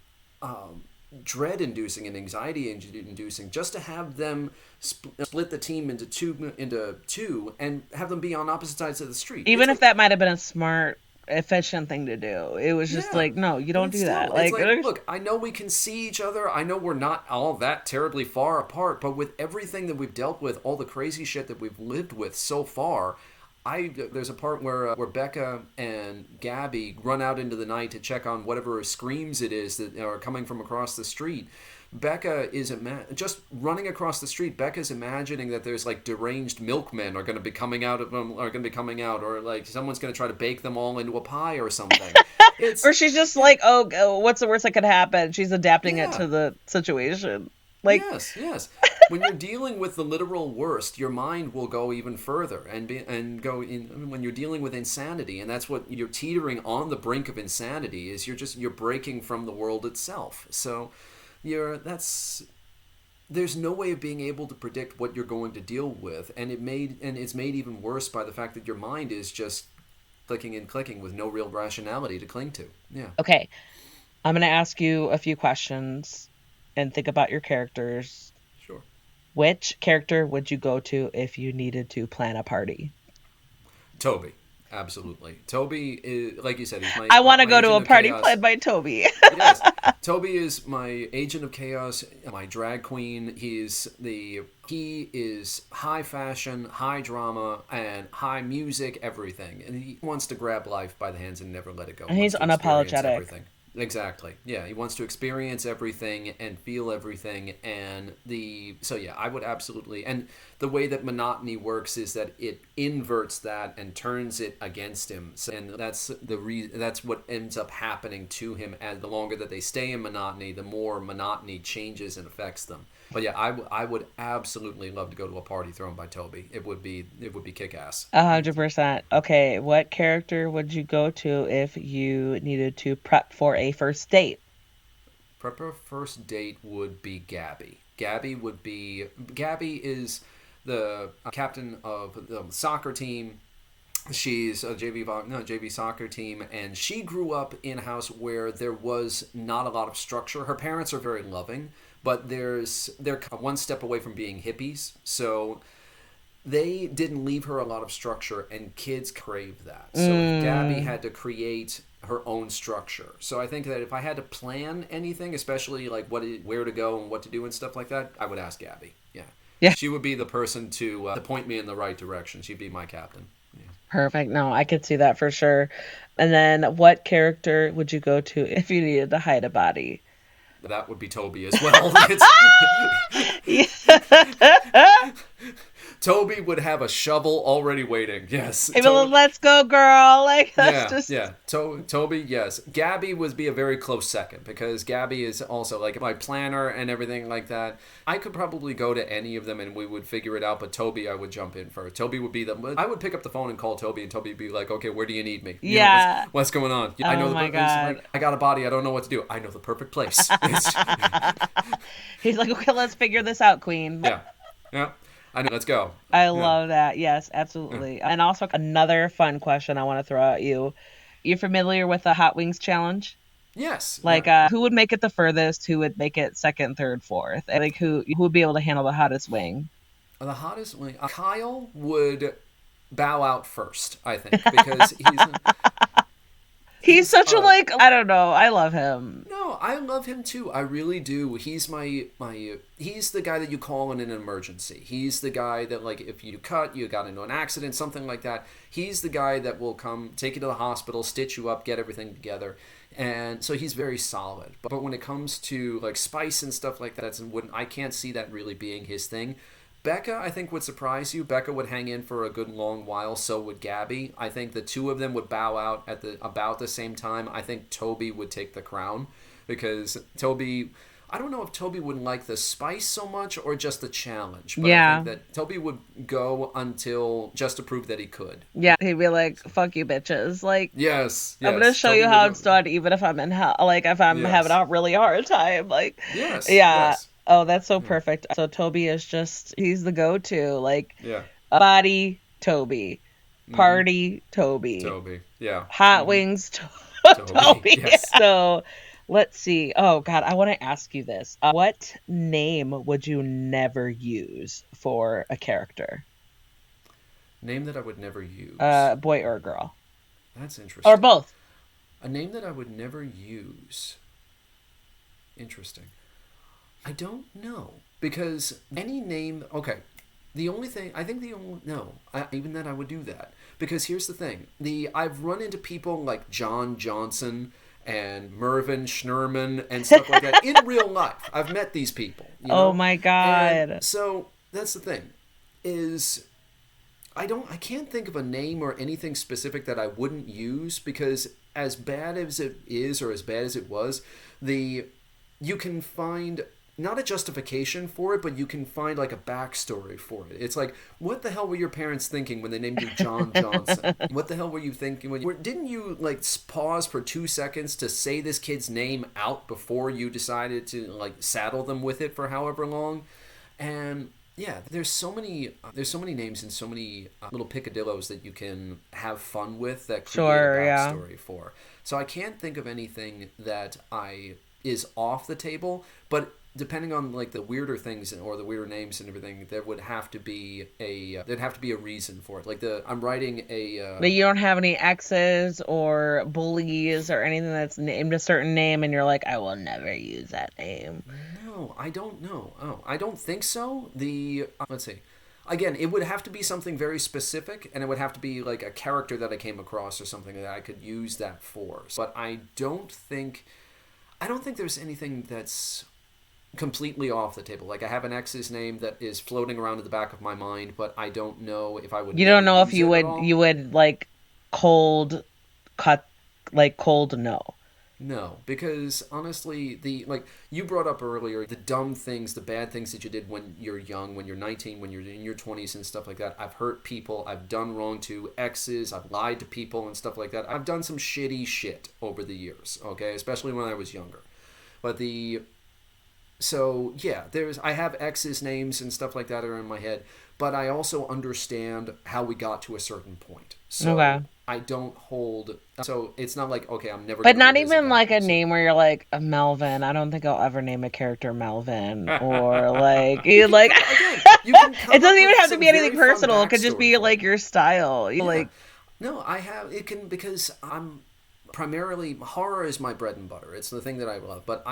dread inducing and anxiety inducing just to have them split the team into two and have them be on opposite sides of the street. It's even if like that might have been a smart, efficient thing to do, it was just yeah, like, no, you but don't it's do that. still it's Like, like look, I know we can see each other. I know we're not all that terribly far apart, but with everything that we've dealt with, all the crazy shit that we've lived with so far, there's a part where Becca and Gabby run out into the night to check on whatever screams it is that are coming from across the street. Becca is just running across the street. Becca's imagining that there's like deranged milkmen are going to be coming out of them, are going to be coming out, or like someone's going to try to bake them all into a pie or something. or It's she's just like, oh, what's the worst that could happen? She's adapting it yeah, to the situation. Like, Yes, yes. When you're dealing with the literal worst, your mind will go even further and go in when you're dealing with insanity, and that's what you're teetering on the brink of insanity is you're breaking from the world itself. So there's no way of being able to predict what you're going to deal with, and it's made even worse by the fact that your mind is just clicking and clicking with no real rationality to cling to. Yeah. okay, I'm going to ask you a few questions and think about your characters. Sure. Which character would you go to if you needed to plan a party? Toby. Absolutely. Toby is, like you said, he's I want to my go to agent a of party chaos. planned by Toby. Yes. Toby is my agent of chaos, my drag queen. He is high fashion, high drama, and high music, everything. And he wants to grab life by the hands and never let it go. And Wants he's to experience unapologetic. everything. Exactly. Yeah, he wants to experience everything and feel everything, and I would absolutely. And the way that monotony works is that it inverts that and turns it against him. So, and that's what ends up happening to him. And the longer that they stay in monotony, the more monotony changes and affects them. But yeah, I would absolutely love to go to a party thrown by Toby. It would be kick ass. 100%. Okay, what character would you go to if you needed to prep for a first date? Prepper first date would be Gabby. Gabby is the captain of the soccer team. She's a JV soccer team, and she grew up in a house where there was not a lot of structure. Her parents are very loving, but they're one step away from being hippies, so they didn't leave her a lot of structure, and kids crave that. So Gabby had to create her own structure. So I think that if I had to plan anything, especially like where to go and what to do and stuff like that, I would ask Gabby. Yeah, Yeah. she would be the person to point me in the right direction. She'd be my captain. Yeah. Perfect. No, I could see that for sure. And then what character would you go to if you needed to hide a body? That would be Toby as well. Toby would have a shovel already waiting. Yes. Hey, well, let's go, girl. Like, that's Yeah, just. yeah. Toby, yes. Gabby would be a very close second because Gabby is also like my planner and everything like that. I could probably go to any of them and we would figure it out, but Toby I would jump in first. Toby would be I would pick up the phone and call Toby, and Toby would be like, okay, where do you need me? Yeah. What's going on? Oh, I know my God. I got a body. I don't know what to do. I know the perfect place. He's like, okay, let's figure this out, queen. Yeah. Yeah. I know. Let's go. I love that. Yes, absolutely. Yeah. And also another fun question I want to throw at you. You're familiar with the Hot Wings challenge? Yes. Like, who would make it the furthest? Who would make it second, third, fourth? And like, who would be able to handle the hottest wing? The hottest wing. Kyle would bow out first, I think, because he's such a like. I don't know. I love him. No, I love him too. I really do. He's he's the guy that you call in an emergency. He's the guy that, like, if you got into an accident, something like that, he's the guy that will come take you to the hospital, stitch you up, get everything together. And so he's very solid. But when it comes to like spice and stuff like that, I can't see that really being his thing. Becca, I think, would surprise you. Becca would hang in for a good long while. So would Gabby. I think the two of them would bow out at about the same time. I think Toby would take the crown because Toby. I don't know if Toby would like the spice so much or just the challenge. But I think that Toby would go until just to prove that he could. Yeah, he'd be like, "Fuck you, bitches!" Like, yes. I'm gonna show you how it's done, even if I'm in hell. Like, if I'm having a really hard time. Like, yes. Yeah. Yes. Oh, that's so perfect. So Toby is he's the go-to. Like, body, Toby. Party, Toby. Toby, yeah. Hot wings, Toby. Yes. So, let's see. Oh, God, I want to ask you this. What name would you never use for a character? Name that I would never use? Boy or girl. That's interesting. Or both. A name that I would never use. Interesting. I don't know. Because any name... Okay. Even that I would do that. Because here's the thing. I've run into people like John Johnson and Mervyn Schnurman and stuff like that in real life. I've met these people. Oh my God. And so that's the thing. I can't think of a name or anything specific that I wouldn't use, because as bad as it is or as bad as it was, you can find not a justification for it, but you can find like a backstory for it. It's like, what the hell were your parents thinking when they named you John Johnson? What the hell were you thinking when didn't you like pause for 2 seconds to say this kid's name out before you decided to like saddle them with it for however long? And yeah, there's so many names and so many little picadillos that you can have fun with that create Sure, a yeah. backstory for. So I can't think of anything that I is off the table, but depending on like the weirder things or the weirder names and everything, there would have to be there'd have to be a reason for it. Like I'm writing a But you don't have any exes or bullies or anything that's named a certain name, and you're like, I will never use that name. no, I don't know. Oh, I don't think so. The let's see. Again, it would have to be something very specific, and it would have to be like a character that I came across or something that I could use that for. But I don't think there's anything that's completely off the table. Like I have an ex's name that is floating around in the back of my mind, but I don't know if I would You never don't know if use you it at would all. you would like cold cut like cold no. No, because honestly, the like you brought up earlier, the dumb things, the bad things that you did when you're young, when you're 19, when you're in your 20s and stuff like that. I've hurt people, I've done wrong to exes, I've lied to people and stuff like that. I've done some shitty shit over the years, okay, especially when I was younger. But the so yeah, I have exes names and stuff like that are in my head, but I also understand how we got to a certain point. Okay. So I don't hold. So it's not like okay, I'm never But gonna not revisit even that. like a So name where you're like a Melvin. I don't think I'll ever name a character Melvin or like you you can like come again. You can it come doesn't up even with have to some be anything very fun personal. It could just backstory be for like it. your style. You Yeah. like No, I have it can because I'm primarily horror is my bread and butter. It's the thing that I love. But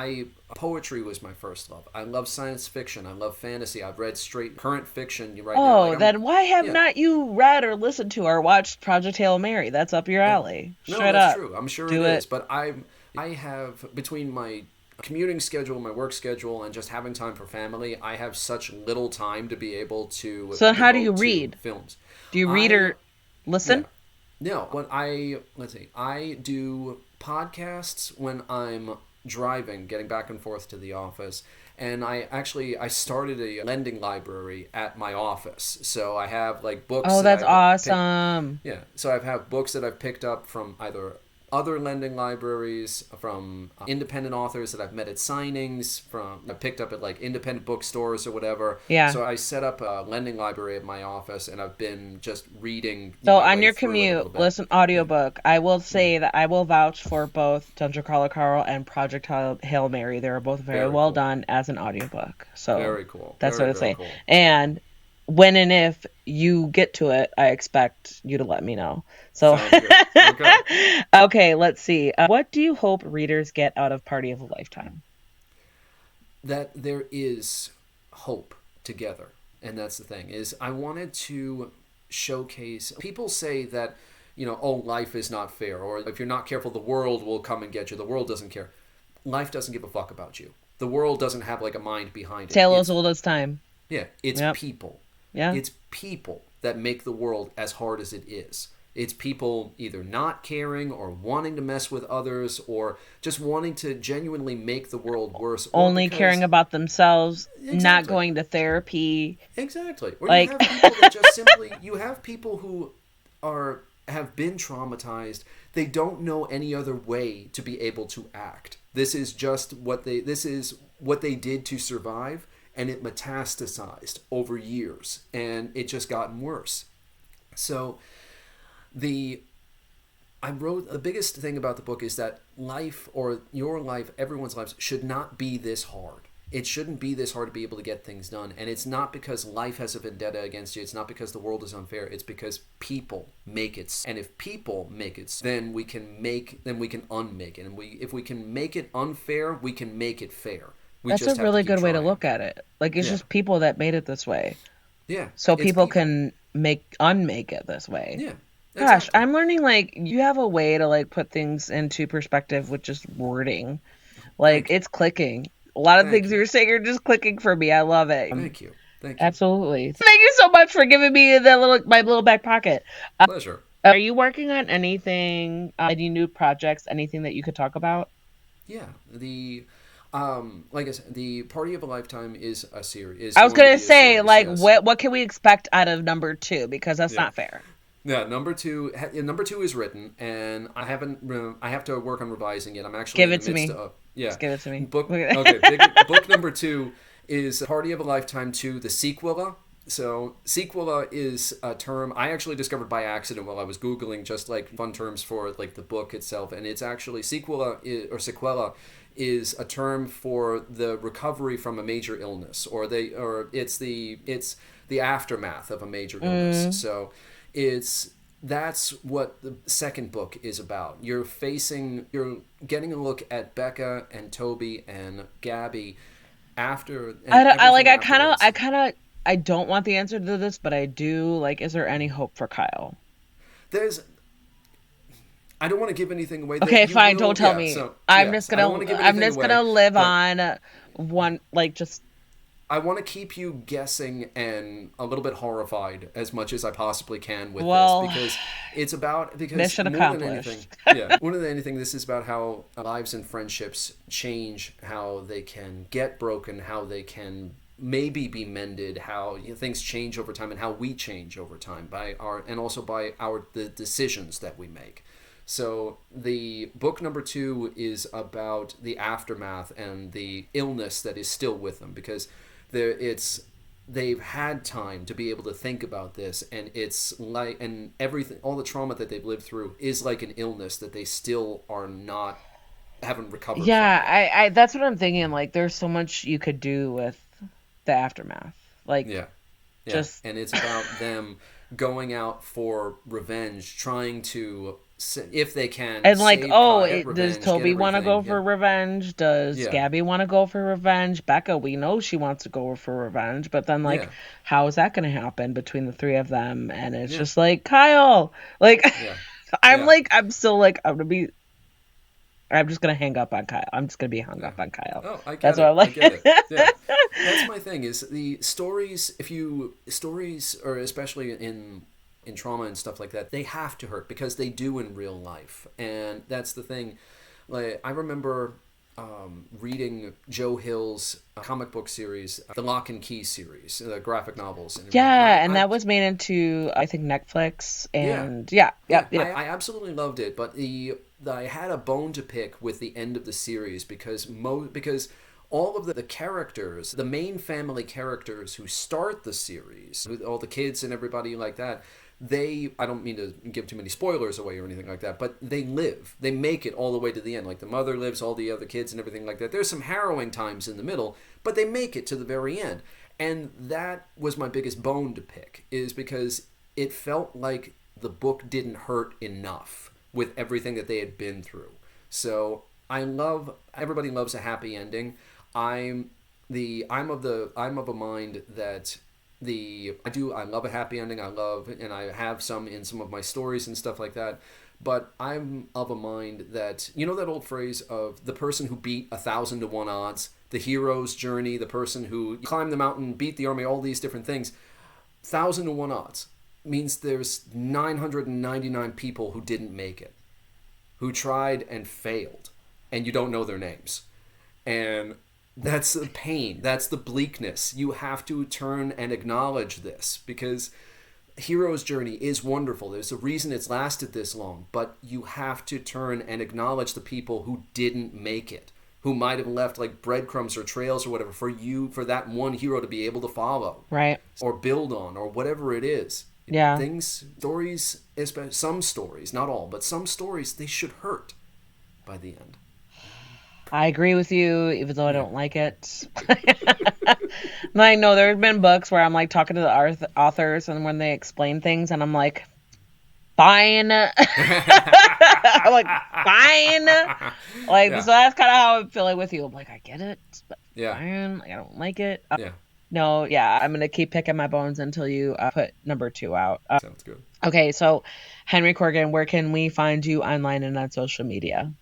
poetry was my first love. I love science fiction. I love fantasy. I've read straight current fiction right now. Like oh, then why have yeah. not you read or listened to or watched Project Hail Mary? That's up your Yeah. alley. No, Straight that's up. true. I'm sure it Do is. it. But I have between my commuting schedule, my work schedule, and just having time for family, I have such little time to be able to So how do you devote to read? films. Do you read I or listen? yeah. No, when I let's see, I do podcasts when I'm driving, getting back and forth to the office, and I started a lending library at my office. So I have like books Oh, that that's I've picked. awesome. Yeah, so I have books that I've picked up from either other lending libraries, from independent authors that I've met at signings, from I picked up at like independent bookstores or whatever. Yeah. So I set up a lending library at my office, and I've been just reading So my on way your through it a commute, little bit. listen Yeah. audiobook. I will Mhm. say that I will vouch for both Dungeon Crawler Carl and Project Hail Mary. They are both very Very well cool. done as an audiobook. So Very cool. that's what Very, I'd very say. cool. And when and if you get to it, I expect you to let me know. So Sounds good. Okay. okay, let's see. What do you hope readers get out of Party of a Lifetime? That there is hope together. And that's the thing is I wanted to showcase people say that oh, life is not fair, or if you're not careful the world will come and get you. The world doesn't care. Life doesn't give a fuck about you. The world doesn't have like a mind behind it. Tale as It's old as time. yeah, it's Yep. people. Yeah. It's people that make the world as hard as it is. It's people either not caring or wanting to mess with others or just wanting to genuinely make the world worse or Only caring because about themselves, not exactly. going to therapy. Exactly. Or you Like have people that just simply you have people who are have been traumatized. They don't know any other way to be able to act. This is what they did to survive, and it metastasized over years and it just gotten worse. So the I wrote the biggest thing about the book is that life or your life, everyone's lives should not be this hard. It shouldn't be this hard to be able to get things done. And it's not because life has a vendetta against you. It's not because the world is unfair. It's because people make it. And if people make it, then we can unmake it. And if we can make it unfair, we can make it fair. We that's a just have to really keep good way to trying. look at it. Like it's Yeah. just people that made it this way. Yeah. So It's people people. can unmake it this way. Yeah. Gosh, Exactly. I'm learning like you have a way to like put things into perspective with just wording. Like Thank you. it's clicking. A lot of Thank things you. you're saying are just clicking for me. I love it. Thank you. Thank you. Absolutely. Thank you so much for giving me that little my little back pocket. Pleasure. Are you working on anything, any new projects, anything that you could talk about? Yeah. The Like I said, the Party of a Lifetime is a series. Is I was going to gonna be a say, series. like, Yes. what can we expect out of number two? Because that's Yeah. not fair. Yeah, number two is written, and I haven't. I have to work on revising it. I'm actually Give in it the to midst me. of. Yeah, Just give it to me. book. Okay, book number two is Party of a Lifetime 2, the sequela. So sequela is a term I actually discovered by accident while I was googling just like fun terms for like the book itself, and it's actually sequela is a term for the recovery from a major illness, or it's the aftermath of a major illness. Mm. So it's that's what the second book is about. You're getting a look at Becca and Toby and Gabby after and I like. everything afterwards. I don't want the answer to this, but I do. Like, is there any hope for Kyle? There's I don't want to give anything away that Okay, you fine. will. Don't tell Yeah, me. so yes, I don't want to give I'm anything just away, gonna live but on one. Like, just I want to keep you guessing and a little bit horrified as much as I possibly can with this well, because mission more than anything, accomplished. yeah, more than anything, this is about how lives and friendships change, how they can get broken, how they can maybe be mended, how things change over time, and how we change over time and also by the decisions that we make. So the book number two is about the aftermath and the illness that is still with them, because they've had time to be able to think about this, and it's like, and everything, all the trauma that they've lived through is like an illness that they still haven't recovered from Yeah, yet. I that's what I'm thinking. Like, there's so much you could do with the aftermath. Like, Yeah. Yeah, just and it's about them going out for revenge, trying to, if they can, and like, save oh, Kyle, get does revenge, get Toby want to go everything. for Yeah, revenge? Does yeah, Gabby want to go for revenge? Becca, we know she wants to go for revenge, but then like, yeah, how is that going to happen between the three of them? And it's yeah, just like Kyle, like, yeah, yeah. I'm still like, I'm just gonna hang up on Kyle. I'm just gonna be hung Yeah. up on Kyle. Oh, I That's get what it. I'm I like. get it. Yeah. That's my thing is the stories, stories, or especially in trauma and stuff like that, they have to hurt because they do in real life. And that's the thing. Like, I remember reading Joe Hill's comic book series, the Lock and Key series, the graphic novels and everything. And Yeah, and that was made into, I think, Netflix, yeah, and yeah, yeah, yep, yep. I absolutely loved it, but I had a bone to pick with the end of the series because all of the characters, the main family characters who start the series, with all the kids and everybody like that, I don't mean to give too many spoilers away or anything like that, but they make it all the way to the end. Like the mother lives, all the other kids and everything like that. There's some harrowing times in the middle, but they make it to the very end. And that was my biggest bone to pick, is because it felt like the book didn't hurt enough with everything that they had been through. So everybody loves a happy ending. I'm of a mind that I love a happy ending. And I have some in some of my stories and stuff like that. But I'm of a mind that, you know, that old phrase of the person who beat 1,000 to 1 odds, the hero's journey, the person who climbed the mountain, beat the army, all these different things. 1,000 to 1 odds means there's 999 people who didn't make it, who tried and failed, and you don't know their names. And that's the pain. That's the bleakness. You have to turn and acknowledge this, because hero's journey is wonderful. There's a reason it's lasted this long, but you have to turn and acknowledge the people who didn't make it, who might have left like breadcrumbs or trails or whatever for that one hero to be able to follow Right. or build on or whatever it is. Yeah. Stories, some stories, not all, but some stories, they should hurt by the end. I agree with you, even though I Yeah. don't like it. Like, no, there have been books where I'm like talking to the authors, and when they explain things, and I'm like, fine. I'm like, fine. Like, Yeah. so that's kind of how I'm feeling with you. I'm like, I get it, but Yeah. fine. Like, I don't like it. Yeah. No, yeah, I'm gonna keep picking my bones until you put number two out. Sounds good. Okay, so Henry Corrigan, where can we find you online and on social media?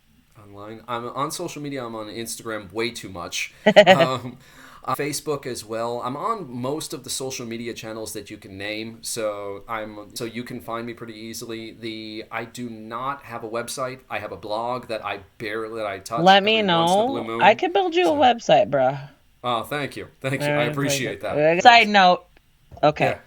Online. I'm on social media. I'm on Instagram way too much. Um, Facebook as well. I'm on most of the social media channels that you can name, so you can find me pretty easily. I do not have a website. I have a blog that I touch Let me every once in a blue know. moon. I can build you a website, bro. Oh, thank you. I appreciate that. Side note. Okay.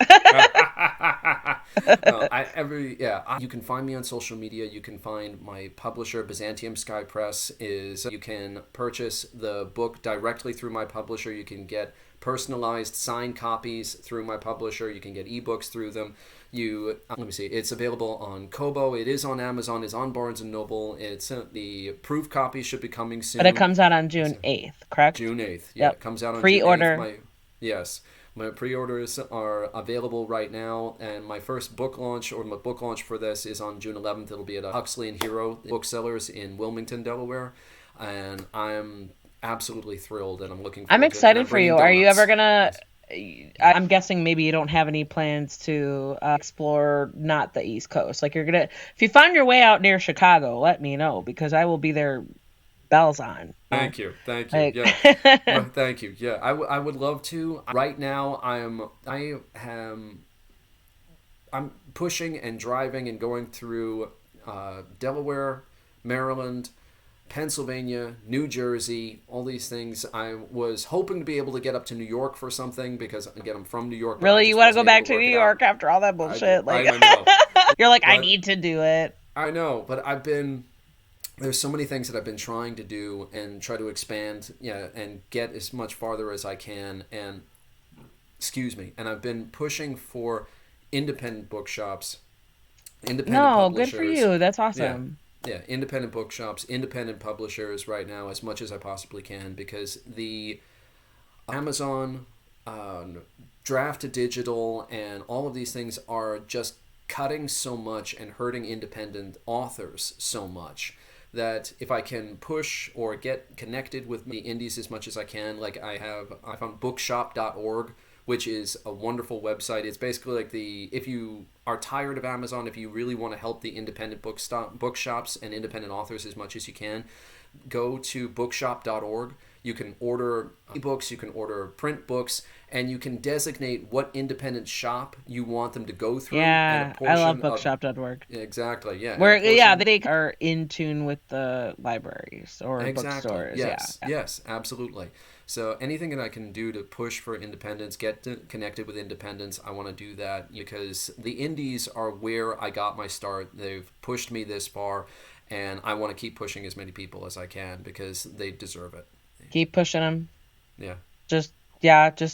Yeah. You can find me on social media. You can find my publisher, Byzantium Sky Press. You can purchase the book directly through my publisher. You can get personalized signed copies through my publisher. You can get ebooks through them. Let me see. It's available on Kobo. It is on Amazon. It's on Barnes and Noble. The proof copy should be coming soon. But it comes out on June 8th, correct? June 8th. Yeah, It comes out on Pre-order. June 8th. Yes. My pre-orders are available right now, and my book launch for this is on June 11th. It'll be at Huxley and Hero booksellers in Wilmington, Delaware, and I'm absolutely thrilled, and I'm looking forward I'm excited for you. Donuts. Are you ever gonna... I'm guessing maybe you don't have any plans to explore not the East Coast. Like if you find your way out near Chicago, let me know, because I will be there. Bells on. Thank you. Yeah. Thank you. Yeah, I would love to. Right now, I'm pushing and driving and going through Delaware, Maryland, Pennsylvania, New Jersey, all these things. I was hoping to be able to get up to New York for something, because again, I'm from New York. Really, you want to go back to New York after all that bullshit? I know. You're like, I need to do it. I know, but there's so many things that I've been trying to do and try to expand, and get as much farther as I can. And I've been pushing for independent bookshops, independent publishers. Good for you. That's awesome. Yeah, independent bookshops, independent publishers right now, as much as I possibly can, because the Amazon, draft to digital, and all of these things are just cutting so much and hurting independent authors so much, that if I can push or get connected with the indies as much as I can, like I found bookshop.org, which is a wonderful website. It's basically like if you are tired of Amazon, if you really want to help the independent bookshops and independent authors as much as you can, go to bookshop.org. You can order ebooks, you can order print books, and you can designate what independent shop you want them to go through. Yeah, I love bookshop.org. Exactly, yeah. They are in tune with the libraries or bookstores. Yes, absolutely. So anything that I can do to push for independence, connected with independence, I want to do that, because the indies are where I got my start. They've pushed me this far, and I want to keep pushing as many people as I can, because they deserve it. Keep pushing them. Yeah. Just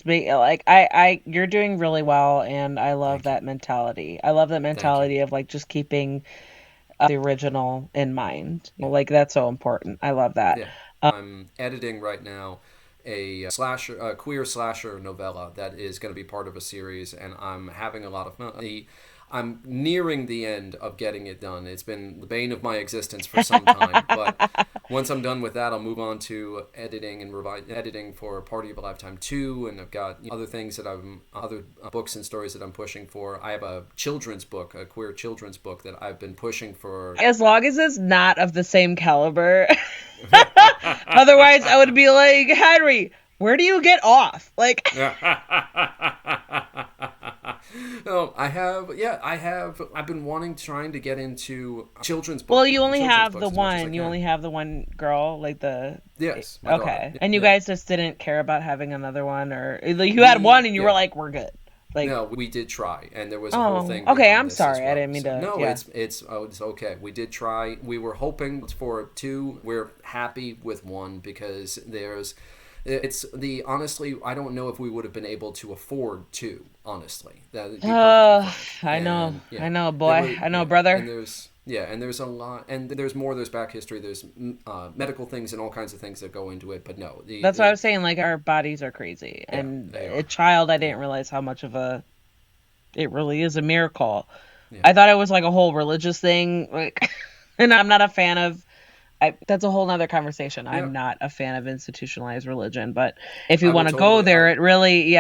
be like, you're doing really well, and I love that mentality. I love that mentality of like just keeping the original in mind. Like, that's so important. I love that. Yeah. I'm editing right now a queer slasher novella that is going to be part of a series, and I'm having a lot of fun. I'm nearing the end of getting it done. It's been the bane of my existence for some time, but once I'm done with that, I'll move on to editing for Party of a Lifetime 2, and I've got other things that other books and stories that I'm pushing for. I have a queer children's book that I've been pushing for. As long as it's not of the same caliber. Otherwise, I would be like, Henry, where do you get off? Like... No, I've been trying to get into children's books. Well, you only have the one. You only have the one girl, like the... Yes. Okay. Daughter. And you guys just didn't care about having another one, or you had one and you were like, we're good. Like, no, we did try, and there was a whole thing. Okay, I'm sorry. Well. I didn't mean to. No, it's okay. We did try. We were hoping for 2. We're happy with 1, because honestly, I don't know if we would have been able to afford 2. Honestly, I know, boy, I know, brother. And there's a lot, and there's more. There's back history. There's medical things and all kinds of things that go into it. But no, that's what I was saying. Like, our bodies are crazy, and a child, I didn't realize how much of it really is a miracle. Yeah. I thought it was like a whole religious thing, like, and I'm not a fan of. That's a whole nother conversation. Yeah. I'm not a fan of institutionalized religion, but if you want to go there, it really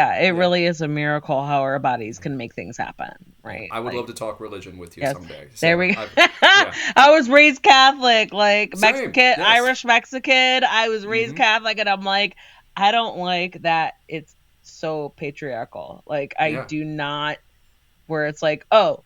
is a miracle how our bodies can make things happen, right? I would love to talk religion with you someday. So there we go. I was raised Catholic, like Mexican, Irish Mexican. I was raised Catholic, and I'm like, I don't like that it's so patriarchal. Like, I Yeah. do not, where it's like, oh,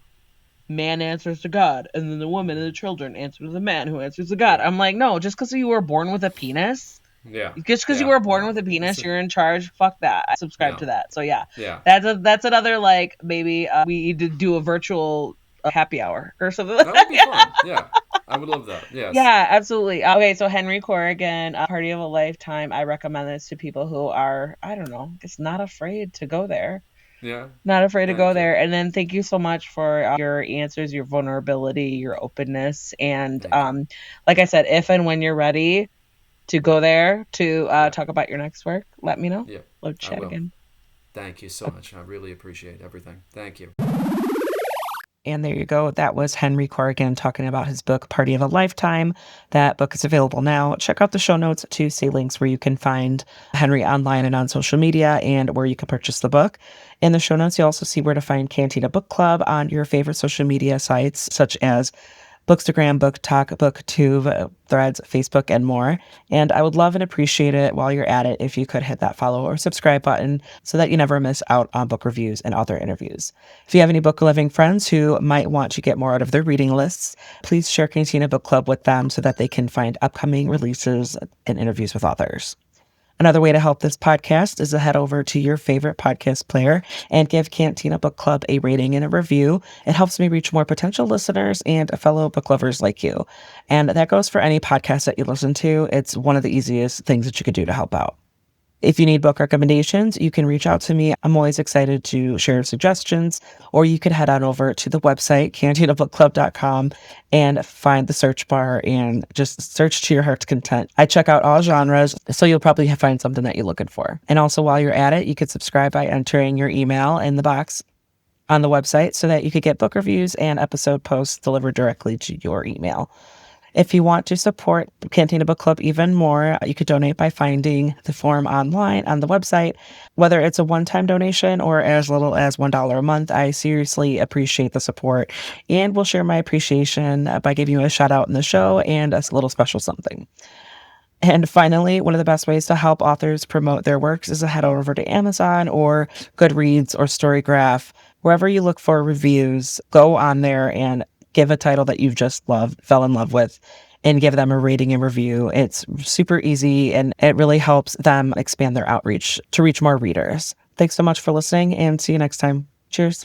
man answers to God, and then the woman and the children answer to the man who answers to God. Yeah. I'm like, no, just because you were born with a penis, Yeah. just because you Yeah. were born No. with a It's penis, a, you're in charge. Fuck that. I subscribe no. to that. So yeah, Yeah. that's another, like, maybe we need to do a virtual happy hour or something. That would be fun. Yeah. I would love that. Yes. Yeah, absolutely. Okay, so Henry Corrigan, Party of a Lifetime. I recommend this to people who are, I don't know, just not afraid to go there. Yeah. Not afraid to go Thank you. there. And then thank you so much for your answers, your vulnerability, your openness. And Thank you. like I said, if and when you're ready to go there to Yeah. talk about your next work, let me know. Yeah. Let's I chat will. again. Thank you so much. I really appreciate everything. Thank you. And there you go. That was Henry Corrigan talking about his book, Party of a Lifetime. That book is available now. Check out the show notes to see links where you can find Henry online and on social media and where you can purchase the book. In the show notes, you'll also see where to find Cantina Book Club on your favorite social media sites, such as Bookstagram, BookTok, BookTube, Threads, Facebook, and more. And I would love and appreciate it while you're at it if you could hit that follow or subscribe button so that you never miss out on book reviews and author interviews. If you have any book loving friends who might want to get more out of their reading lists, please share Cantina Book Club with them so that they can find upcoming releases and interviews with authors. Another way to help this podcast is to head over to your favorite podcast player and give Cantina Book Club a rating and a review. It helps me reach more potential listeners and fellow book lovers like you. And that goes for any podcast that you listen to. It's one of the easiest things that you could do to help out. If you need book recommendations, you can reach out to me. I'm always excited to share suggestions, or you could head on over to the website, cantinabookclub.com, and find the search bar and just search to your heart's content. I check out all genres, so you'll probably find something that you're looking for. And also, while you're at it, you could subscribe by entering your email in the box on the website so that you could get book reviews and episode posts delivered directly to your email. If you want to support Cantina Book Club even more, you could donate by finding the form online on the website. Whether it's a one-time donation or as little as $1 a month, I seriously appreciate the support and will share my appreciation by giving you a shout out in the show and a little special something. And finally, one of the best ways to help authors promote their works is to head over to Amazon or Goodreads or Storygraph. Wherever you look for reviews, go on there and give a title that you've just loved, fell in love with, and give them a rating and review. It's super easy and it really helps them expand their outreach to reach more readers. Thanks so much for listening and see you next time. Cheers.